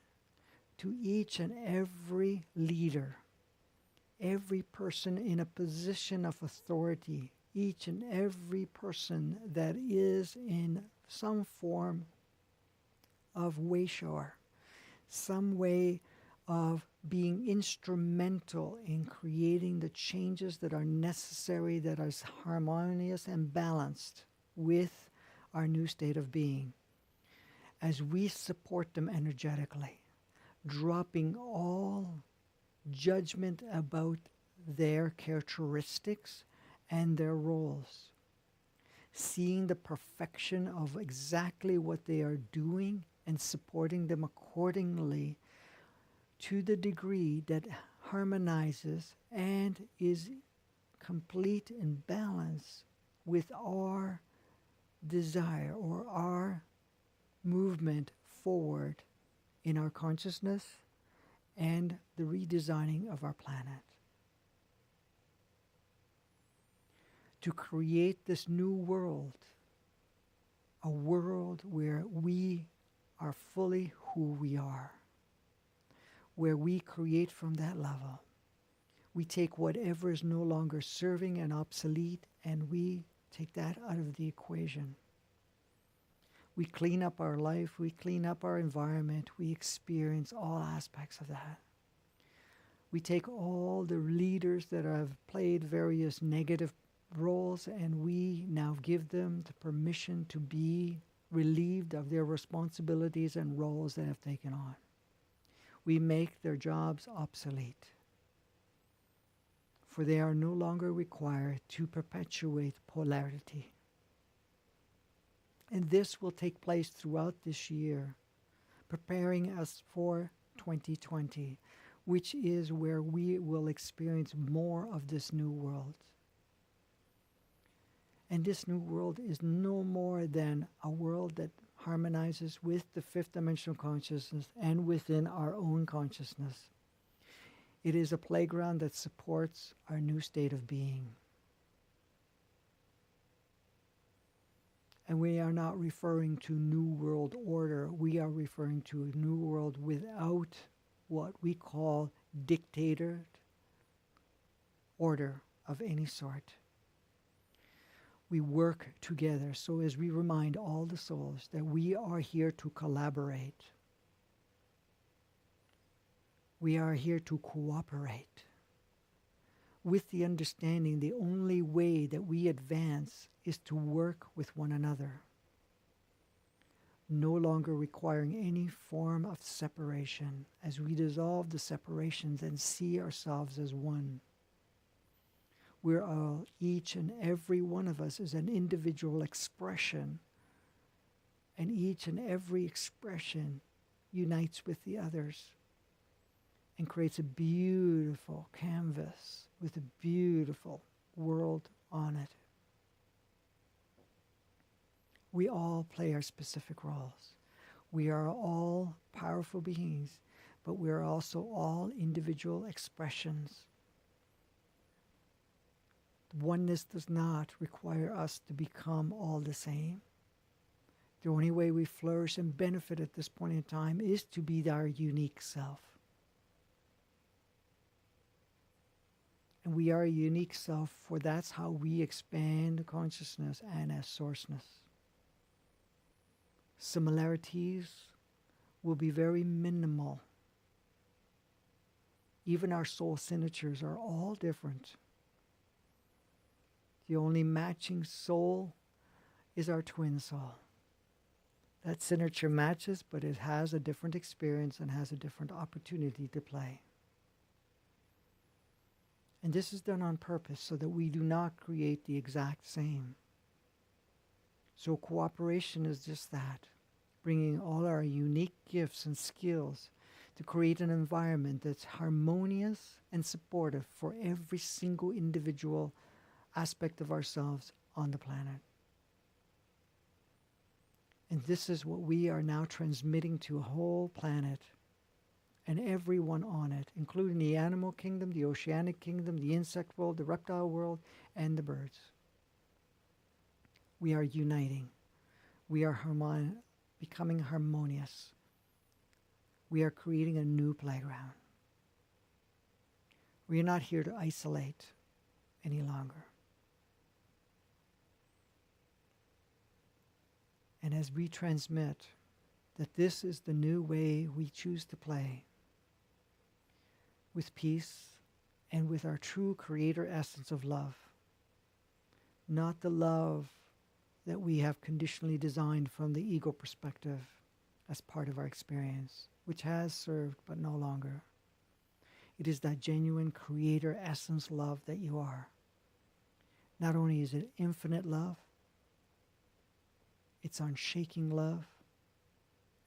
to each and every leader, every person in a position of authority, each and every person that is in some form of wayshower, some way of being instrumental in creating the changes that are necessary, that are harmonious and balanced with our new state of being. As we support them energetically, dropping all judgment about their characteristics and their roles, seeing the perfection of exactly what they are doing and supporting them accordingly to the degree that harmonizes and is complete in balance with our desire or our movement forward in our consciousness and the redesigning of our planet. To create this new world, a world where we are fully who we are, where we create from that level. We take whatever is no longer serving and obsolete, and we take that out of the equation. We clean up our life, we clean up our environment, we experience all aspects of that. We take all the leaders that have played various negative roles, and we now give them the permission to be relieved of their responsibilities and roles they have taken on. We make their jobs obsolete, for they are no longer required to perpetuate polarity. And this will take place throughout this year, preparing us for 2020, which is where we will experience more of this new world. And this new world is no more than a world that harmonizes with the fifth dimensional consciousness and within our own consciousness. It is a playground that supports our new state of being. And we are not referring to New World Order. We are referring to a new world without what we call dictated order of any sort. We work together. So as we remind all the souls that we are here to collaborate, we are here to cooperate, with the understanding the only way that we advance is to work with one another, no longer requiring any form of separation, as we dissolve the separations and see ourselves as one. We're all, each and every one of us is an individual expression, and each and every expression unites with the others and creates a beautiful canvas with a beautiful world on it. We all play our specific roles. We are all powerful beings, but we are also all individual expressions. Oneness does not require us to become all the same. The only way we flourish and benefit at this point in time is to be our unique self. And we are a unique self, for that's how we expand consciousness and as sourceness. Similarities will be very minimal. Even our soul signatures are all different. The only matching soul is our twin soul. that signature matches, but it has a different experience and has a different opportunity to play. And this is done on purpose so that we do not create the exact same. So cooperation is just that, bringing all our unique gifts and skills to create an environment that's harmonious and supportive for every single individual aspect of ourselves on the planet. And this is what we are now transmitting to a whole planet and everyone on it, including the animal kingdom, the oceanic kingdom, the insect world, the reptile world, and the birds. We are uniting. We are becoming harmonious. We are creating a new playground. We are not here to isolate any longer. And as we transmit that this is the new way we choose to play, with peace and with our true creator essence of love, not the love that we have conditionally designed from the ego perspective as part of our experience, which has served but no longer. It is that genuine creator essence love that you are. Not only is it infinite love, it's unshaking love,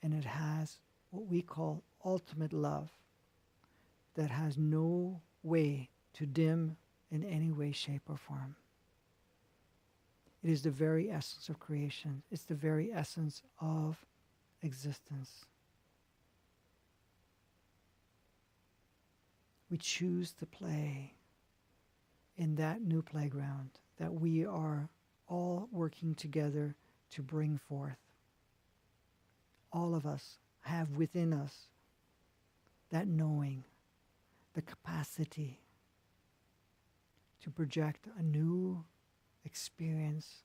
and it has what we call ultimate love that has no way to dim in any way, shape, or form. It is the very essence of creation. It's the very essence of existence. We choose to play in that new playground that we are all working together to bring forth. All of us have within us that knowing, the capacity to project a new experience,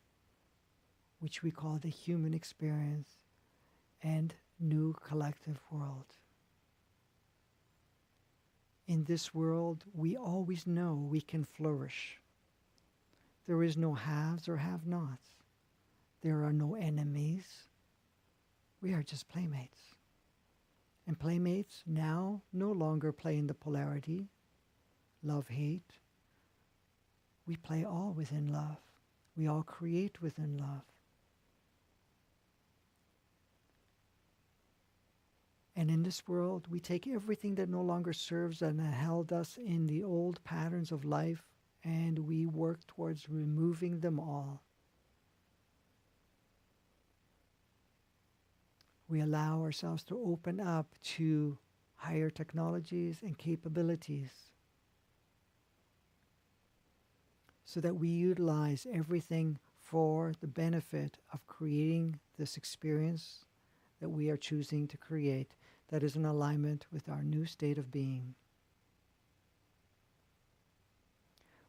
which we call the human experience, and new collective world. In this world, we always know we can flourish. There is no haves or have-nots. There are no enemies. We are just playmates. And playmates now no longer play in the polarity, love-hate. We play all within love. We all create within love. And in this world, we take everything that no longer serves and held us in the old patterns of life, and we work towards removing them all. We allow ourselves to open up to higher technologies and capabilities so that we utilize everything for the benefit of creating this experience that we are choosing to create that is in alignment with our new state of being.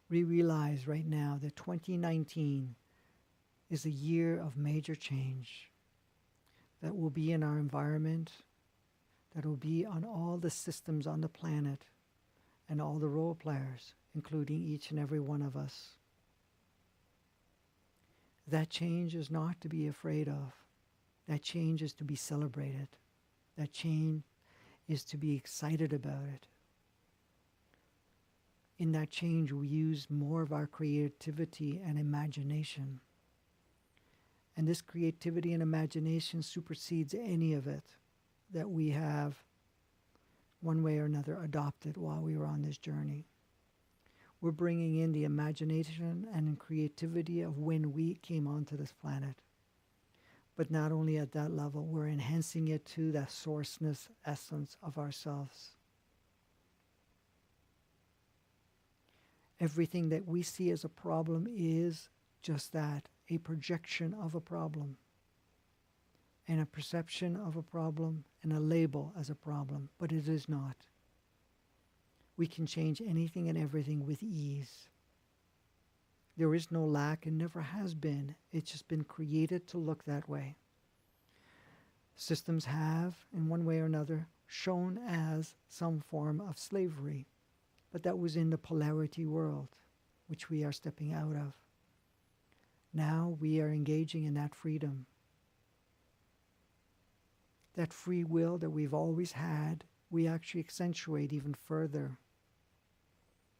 We realize right now that 2019 is a year of major change that will be in our environment, that will be on all the systems on the planet and all the role players, including each and every one of us. That change is not to be afraid of. That change is to be celebrated. That change is to be excited about it. In that change, we use more of our creativity and imagination. And this creativity and imagination supersedes any of it that we have, one way or another, adopted while we were on this journey. We're bringing in the imagination and creativity of when we came onto this planet. But not only at that level, we're enhancing it to the sourceness essence of ourselves. Everything that we see as a problem is just that, a projection of a problem, and a perception of a problem, and a label as a problem, but it is not. We can change anything and everything with ease. There is no lack and never has been. It's just been created to look that way. Systems have, in one way or another, shown as some form of slavery, but that was in the polarity world, which we are stepping out of. Now we are engaging in that freedom. that free will that we've always had, we actually accentuate even further.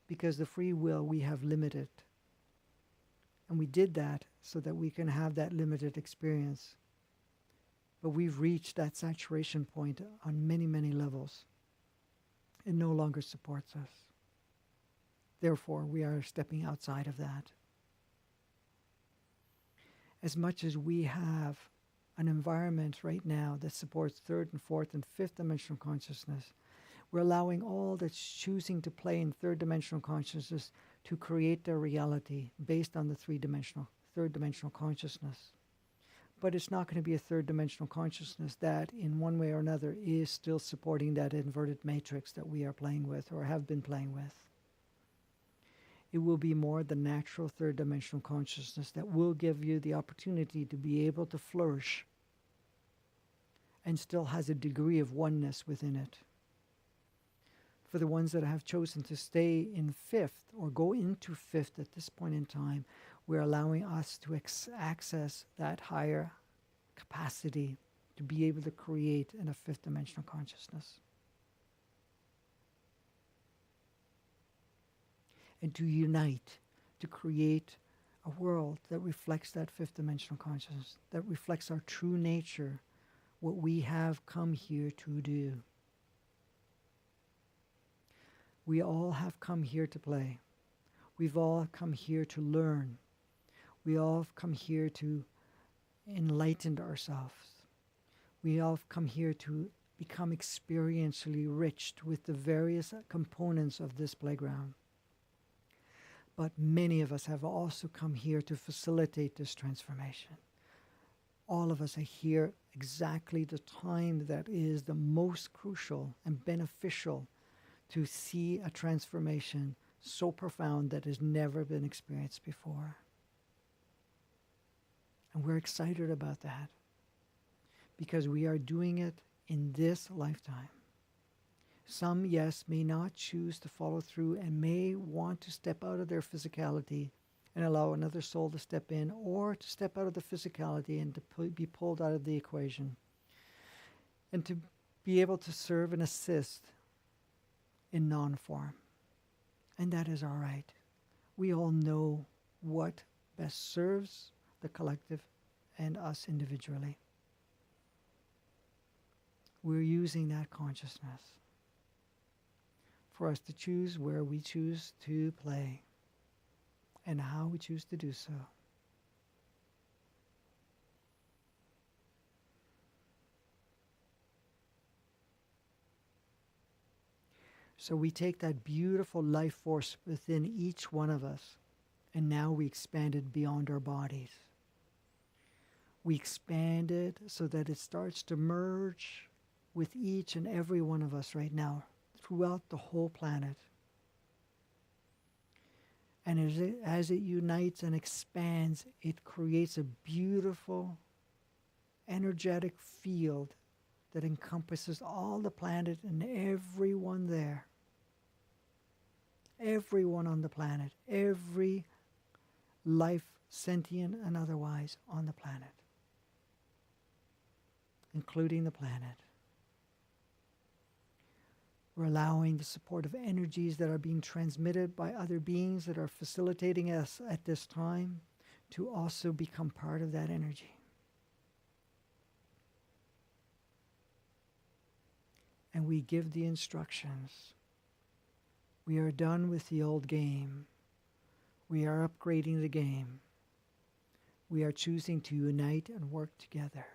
Because the free will we have limited. And we did that so that we can have that limited experience. But we've reached that saturation point on many, many levels. It no longer supports us. Therefore, we are stepping outside of that. As much as we have an environment right now that supports third and fourth and fifth dimensional consciousness, we're allowing all that's choosing to play in third dimensional consciousness to create their reality based on the third dimensional consciousness. But it's not going to be a third dimensional consciousness that in one way or another is still supporting that inverted matrix that we are playing with or have been playing with. It will be more the natural third dimensional consciousness that will give you the opportunity to be able to flourish and still has a degree of oneness within it. For the ones that have chosen to stay in fifth or go into fifth at this point in time, we're allowing us to access that higher capacity to be able to create in a fifth dimensional consciousness. And to unite, to create a world that reflects that fifth dimensional consciousness, that reflects our true nature, what we have come here to do. We all have come here to play. We've all come here to learn. We all have come here to enlighten ourselves. We all have come here to become experientially rich with the various components of this playground. But many of us have also come here to facilitate this transformation. All of us are here exactly the time that is the most crucial and beneficial to see a transformation so profound that has never been experienced before. And we're excited about that because we are doing it in this lifetime. Some, yes, may not choose to follow through and may want to step out of their physicality and allow another soul to step in, or to step out of the physicality and to be pulled out of the equation and to be able to serve and assist in non-form. And that is all right. We all know what best serves the collective and us individually. We're using that consciousness for us to choose where we choose to play and how we choose to do so. So we take that beautiful life force within each one of us, and now we expand it beyond our bodies. We expand it so that it starts to merge with each and every one of us right now, throughout the whole planet. And as it unites and expands, it creates a beautiful, energetic field that encompasses all the planet and everyone there. Everyone on the planet, every life, sentient and otherwise, on the planet, including the planet. We're allowing the support of energies that are being transmitted by other beings that are facilitating us at this time to also become part of that energy. And we give the instructions. We are done with the old game. We are upgrading the game. We are choosing to unite and work together.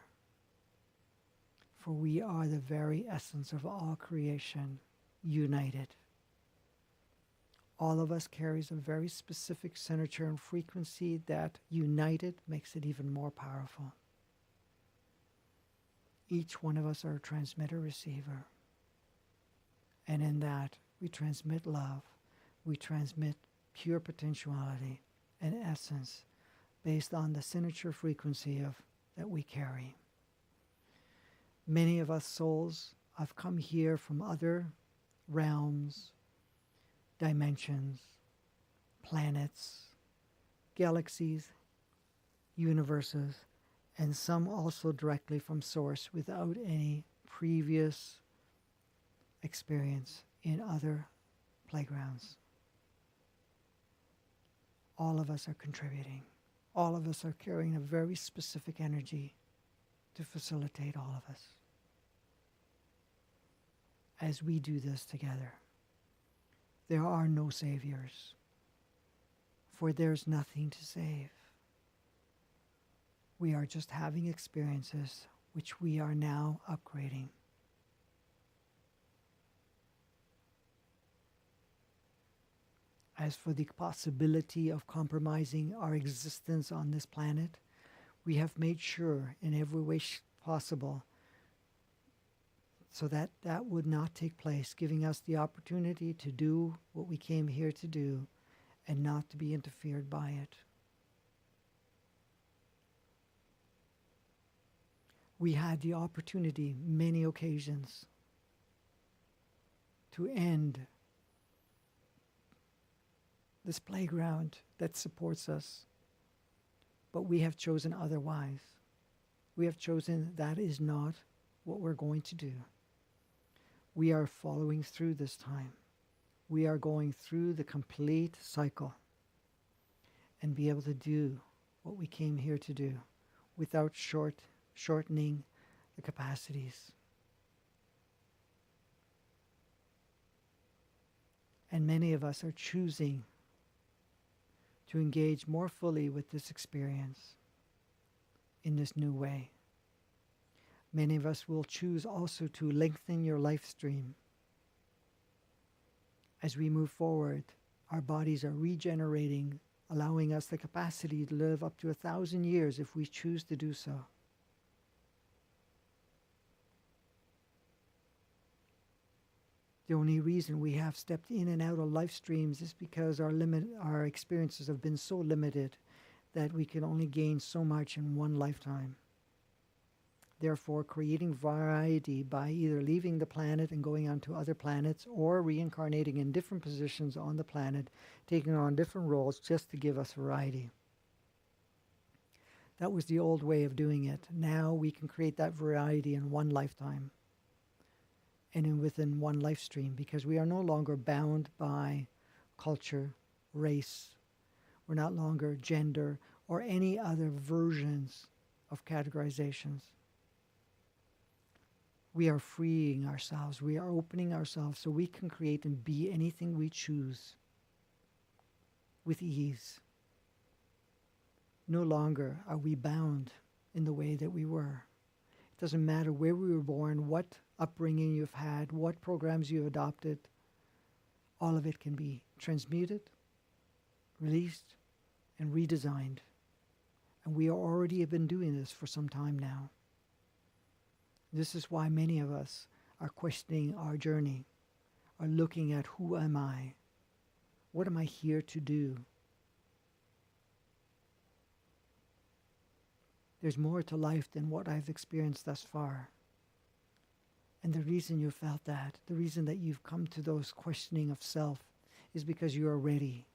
For we are the very essence of all creation, united. All of us carries a very specific signature and frequency that united makes it even more powerful. Each one of us are a transmitter receiver. And in that, we transmit love. We transmit pure potentiality and essence based on the signature frequency that we carry. Many of us souls have come here from other realms, dimensions, planets, galaxies, universes, and some also directly from source without any previous experience in other playgrounds. All of us are contributing. All of us are carrying a very specific energy to facilitate all of us as we do this together. There are no saviors, for there's nothing to save. We are just having experiences which we are now upgrading. As for the possibility of compromising our existence on this planet, we have made sure in every way possible so that that would not take place, giving us the opportunity to do what we came here to do and not to be interfered by it. We had the opportunity, many occasions, to end this playground that supports us, but we have chosen otherwise. We have chosen that is not what we're going to do. We are following through this time. We are going through the complete cycle and be able to do what we came here to do without shortening the capacities. And many of us are choosing to engage more fully with this experience in this new way. Many of us will choose also to lengthen your life stream. As we move forward, our bodies are regenerating, allowing us the capacity to live up to 1,000 years if we choose to do so. The only reason we have stepped in and out of life streams is because our experiences have been so limited that we can only gain so much in one lifetime. Therefore, creating variety by either leaving the planet and going on to other planets or reincarnating in different positions on the planet, taking on different roles just to give us variety. That was the old way of doing it. Now we can create that variety in one lifetime and within one life stream, because we are no longer bound by culture, race. We're not longer gender or any other versions of categorizations. We are freeing ourselves. We are opening ourselves so we can create and be anything we choose with ease. No longer are we bound in the way that we were. It doesn't matter where we were born, what upbringing you've had, what programs you've adopted. All of it can be transmuted, released, and redesigned. And we already have been doing this for some time now. This is why many of us are questioning our journey, are looking at who am I? What am I here to do? There's more to life than what I've experienced thus far. And the reason you felt that, the reason that you've come to those questioning of self is because you are ready.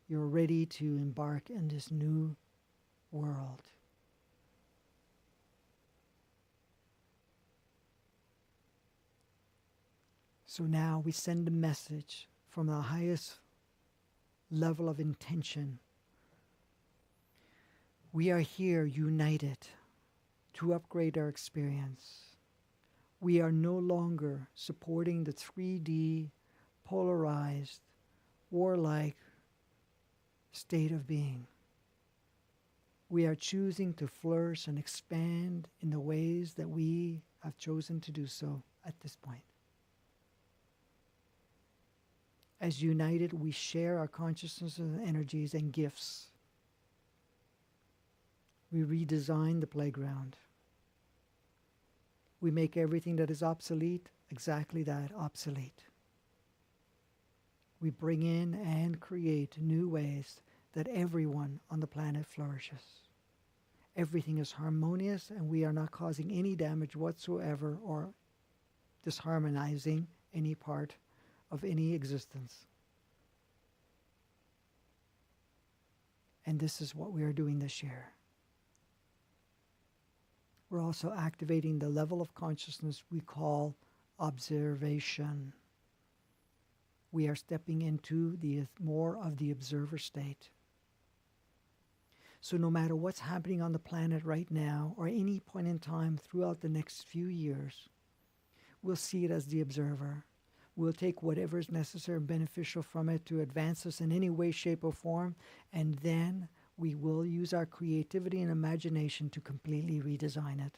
You're ready to embark in this new world. So now we send a message from the highest level of intention. We are here united to upgrade our experience. We are no longer supporting the 3D, polarized, warlike state of being. We are choosing to flourish and expand in the ways that we have chosen to do so at this point. As united, we share our consciousness and energies and gifts. We redesign the playground. We make everything that is obsolete exactly that, obsolete. We bring in and create new ways that everyone on the planet flourishes. Everything is harmonious, and we are not causing any damage whatsoever or disharmonizing any part of any existence. And this is what we are doing this year. We're also activating the level of consciousness we call observation. We are stepping into the more of the observer state. So no matter what's happening on the planet right now, or any point in time throughout the next few years, we'll see it as the observer. We'll take whatever is necessary and beneficial from it to advance us in any way, shape, or form, and then we will use our creativity and imagination to completely redesign it.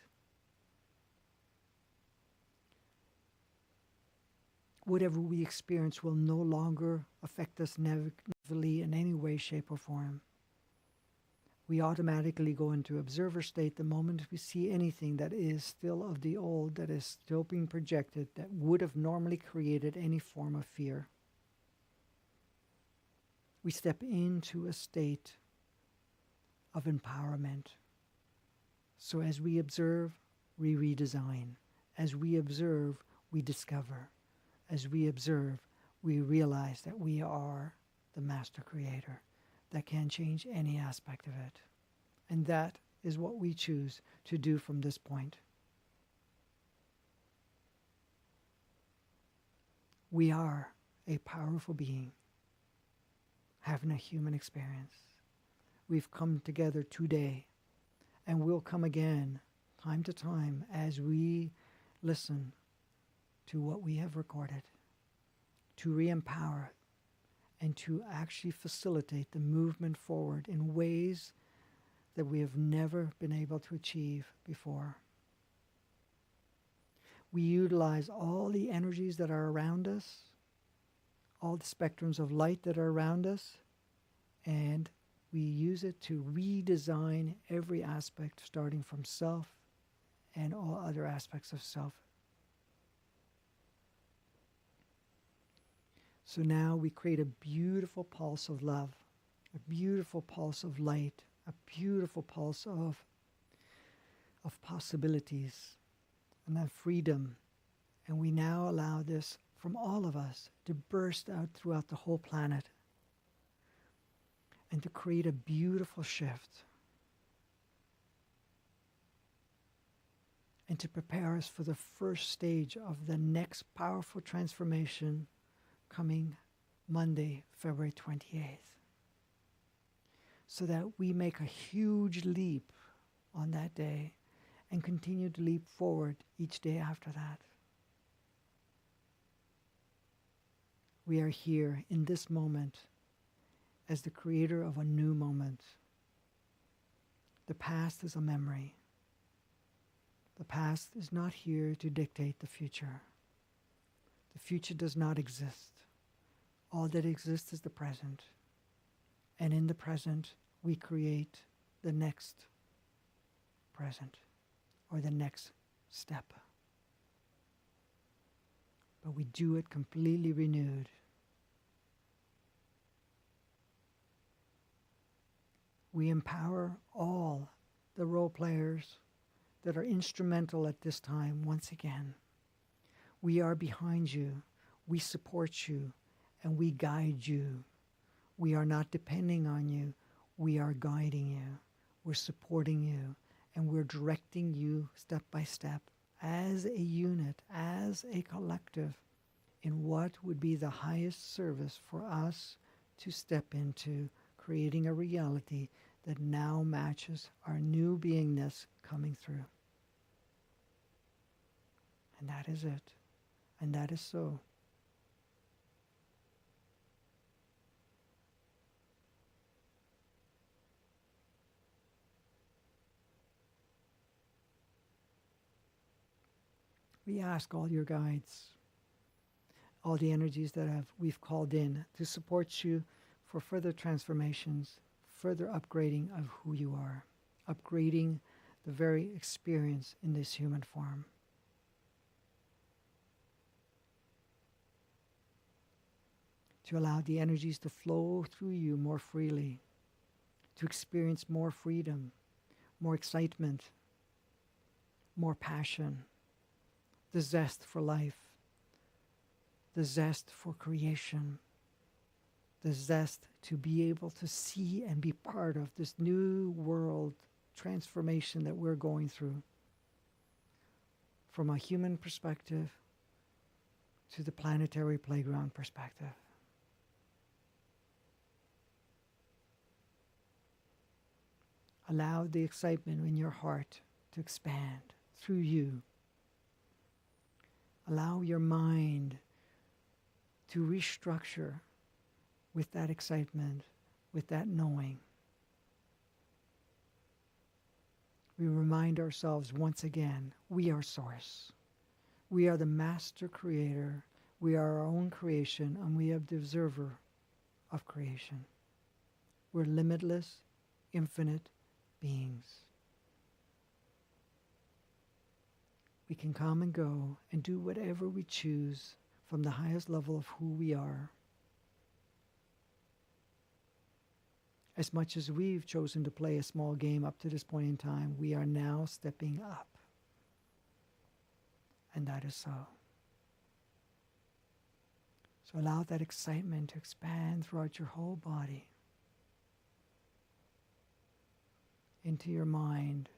Whatever we experience will no longer affect us negatively in any way, shape, or form. We automatically go into observer state the moment we see anything that is still of the old, that is still being projected, that would have normally created any form of fear. We step into a state of empowerment. So as we observe, we redesign. As we observe, we discover. As we observe, we realize that we are the master creator that can change any aspect of it. And that is what we choose to do from this point. We are a powerful being having a human experience. We've come together today, and we'll come again time to time as we listen to what we have recorded, to re-empower and to actually facilitate the movement forward in ways that we have never been able to achieve before. We utilize all the energies that are around us, all the spectrums of light that are around us, and we use it to redesign every aspect, starting from self and all other aspects of self. So now we create a beautiful pulse of love, a beautiful pulse of light, a beautiful pulse of possibilities and of freedom. And we now allow this from all of us to burst out throughout the whole planet and to create a beautiful shift and to prepare us for the first stage of the next powerful transformation coming Monday, February 28th, so that we make a huge leap on that day and continue to leap forward each day after that. We are here in this moment as the creator of a new moment. The past is a memory. The past is not here to dictate the future. The future does not exist. All that exists is the present. And in the present, we create the next present or the next step. But we do it completely renewed. We empower all the role players that are instrumental at this time once again. We are behind you. We support you. And we guide you. We are not depending on you. We are guiding you. We're supporting you. And we're directing you step by step as a unit, as a collective, in what would be the highest service for us to step into, creating a reality that now matches our new beingness coming through. And that is it. And that is so. We ask all your guides, all the energies that we've called in to support you for further transformations, further upgrading of who you are, upgrading the very experience in this human form. To allow the energies to flow through you more freely, to experience more freedom, more excitement, more passion, the zest for life, the zest for creation, the zest to be able to see and be part of this new world transformation that we're going through. from a human perspective to the planetary playground perspective. Allow the excitement in your heart to expand through you. Allow your mind to restructure with that excitement, with that knowing. We remind ourselves once again, we are Source. We are the master creator. We are our own creation, and we are the observer of creation. We're limitless, infinite beings. We can come and go and do whatever we choose from the highest level of who we are. As much as we've chosen to play a small game up to this point in time, we are now stepping up. And that is so. So allow that excitement to expand throughout your whole body, into your mind,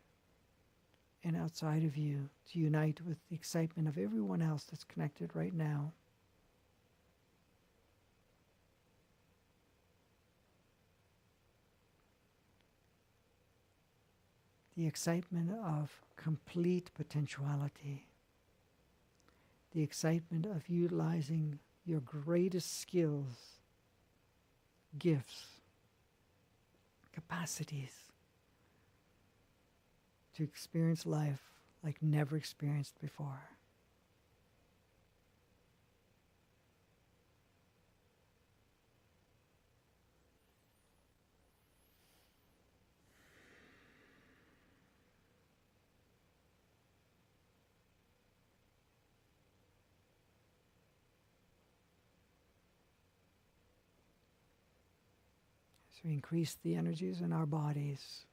and outside of you, to unite with the excitement of everyone else that's connected right now. The excitement of complete potentiality. The excitement of utilizing your greatest skills, gifts, capacities to experience life like never experienced before. So we increase the energies in our bodies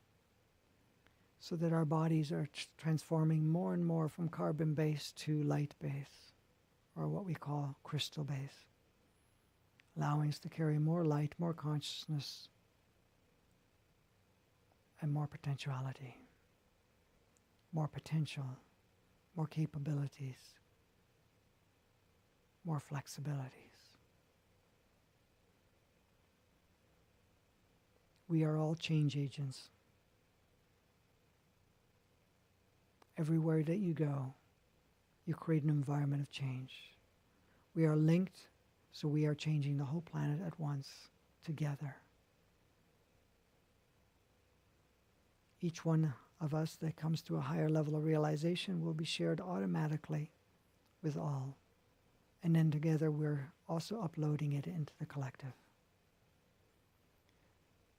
so that our bodies are transforming more and more from carbon base to light base, or what we call crystal base, allowing us to carry more light, more consciousness, and more potentiality, more potential, more capabilities, more flexibilities. We are all change agents. Everywhere that you go, you create an environment of change. We are linked, so we are changing the whole planet at once, together. Each one of us that comes to a higher level of realization will be shared automatically with all. And then together we're also uploading it into the collective.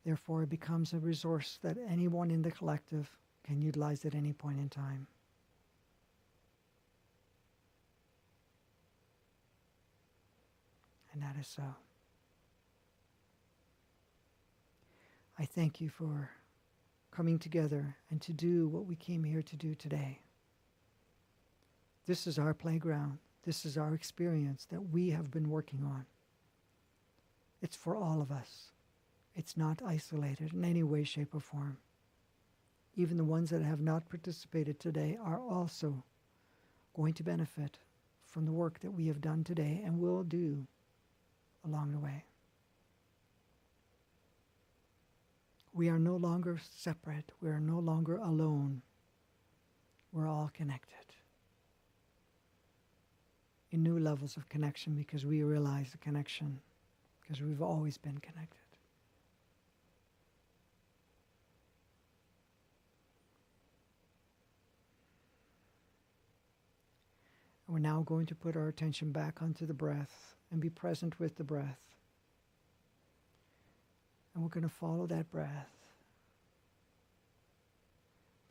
Therefore, it becomes a resource that anyone in the collective can utilize at any point in time. And that is so. I thank you for coming together and to do what we came here to do today. This is our playground. This is our experience that we have been working on. It's for all of us. It's not isolated in any way, shape, or form. Even the ones that have not participated today are also going to benefit from the work that we have done today and will do along the way. We are no longer separate. We are no longer alone. We're all connected in new levels of connection because we realize the connection, because we've always been connected. We're now going to put our attention back onto the breath and be present with the breath. And we're going to follow that breath.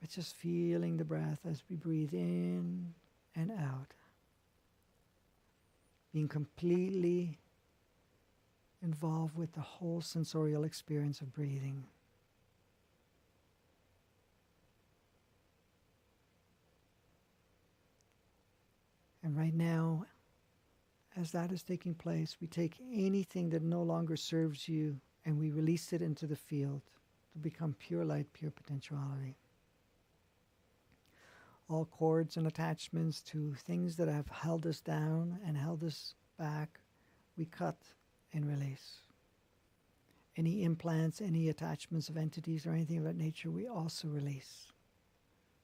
But just feeling the breath as we breathe in and out. Being completely involved with the whole sensorial experience of breathing. And right now, as that is taking place, we take anything that no longer serves you and we release it into the field to become pure light, pure potentiality. all cords and attachments to things that have held us down and held us back, we cut and release. Any implants, any attachments of entities or anything of that nature, we also release.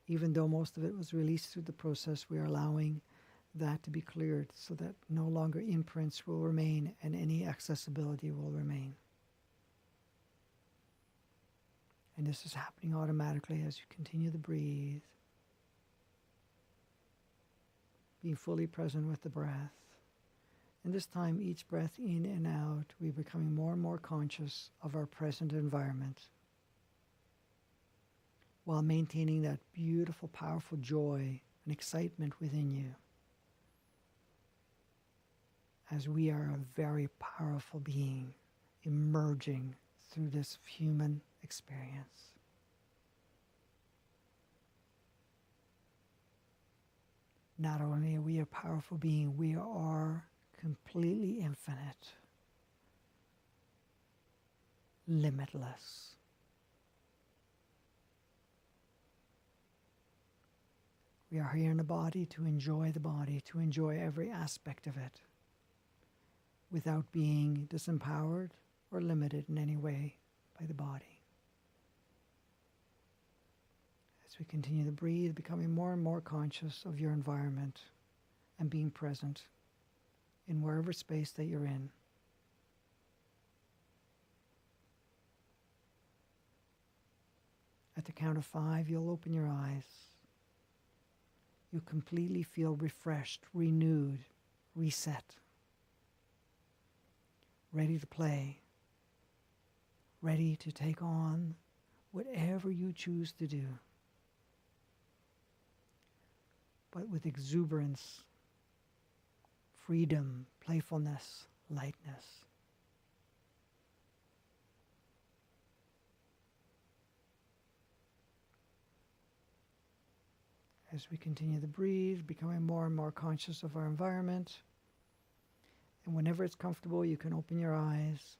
Even though most of it was released through the process, we are allowing that to be cleared so that no longer imprints will remain and any accessibility will remain. And this is happening automatically as you continue to breathe, being fully present with the breath. And this time, each breath in and out, we're becoming more and more conscious of our present environment while maintaining that beautiful, powerful joy and excitement within you, as we are a very powerful being emerging through this human experience. Not only are we a powerful being, we are completely infinite, limitless. We are here in the body, to enjoy every aspect of it, without being disempowered or limited in any way by the body. As we continue to breathe, becoming more and more conscious of your environment and being present in wherever space that you're in. At the count of 5, you'll open your eyes. You completely feel refreshed, renewed, reset, ready to play, ready to take on whatever you choose to do, but with exuberance, freedom, playfulness, lightness. As we continue to breathe, becoming more and more conscious of our environment, and whenever it's comfortable, you can open your eyes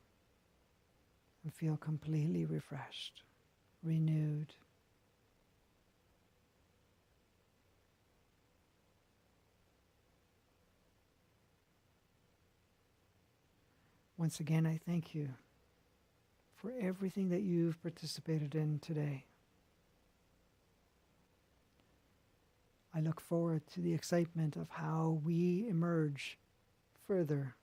and feel completely refreshed, renewed. Once again, I thank you for everything that you've participated in today. I look forward to the excitement of how we emerge further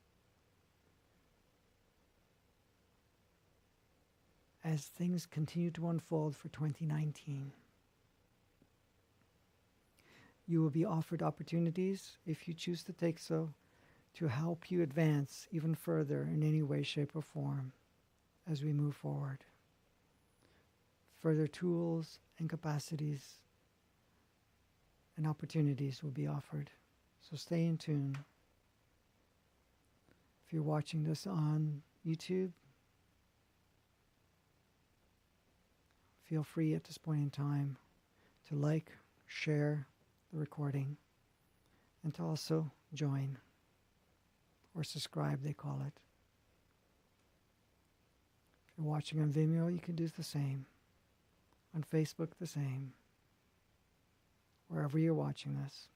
as things continue to unfold for 2019. You will be offered opportunities, if you choose to take so, to help you advance even further in any way, shape, or form as we move forward. Further tools and capacities and opportunities will be offered. So stay in tune. If you're watching this on YouTube, feel free at this point in time to like, share the recording, and to also join or subscribe, they call it. If you're watching on Vimeo, you can do the same. On Facebook, the same. Wherever you're watching this.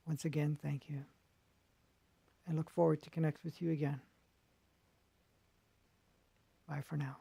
Once again, thank you. I look forward to connect with you again. Bye for now.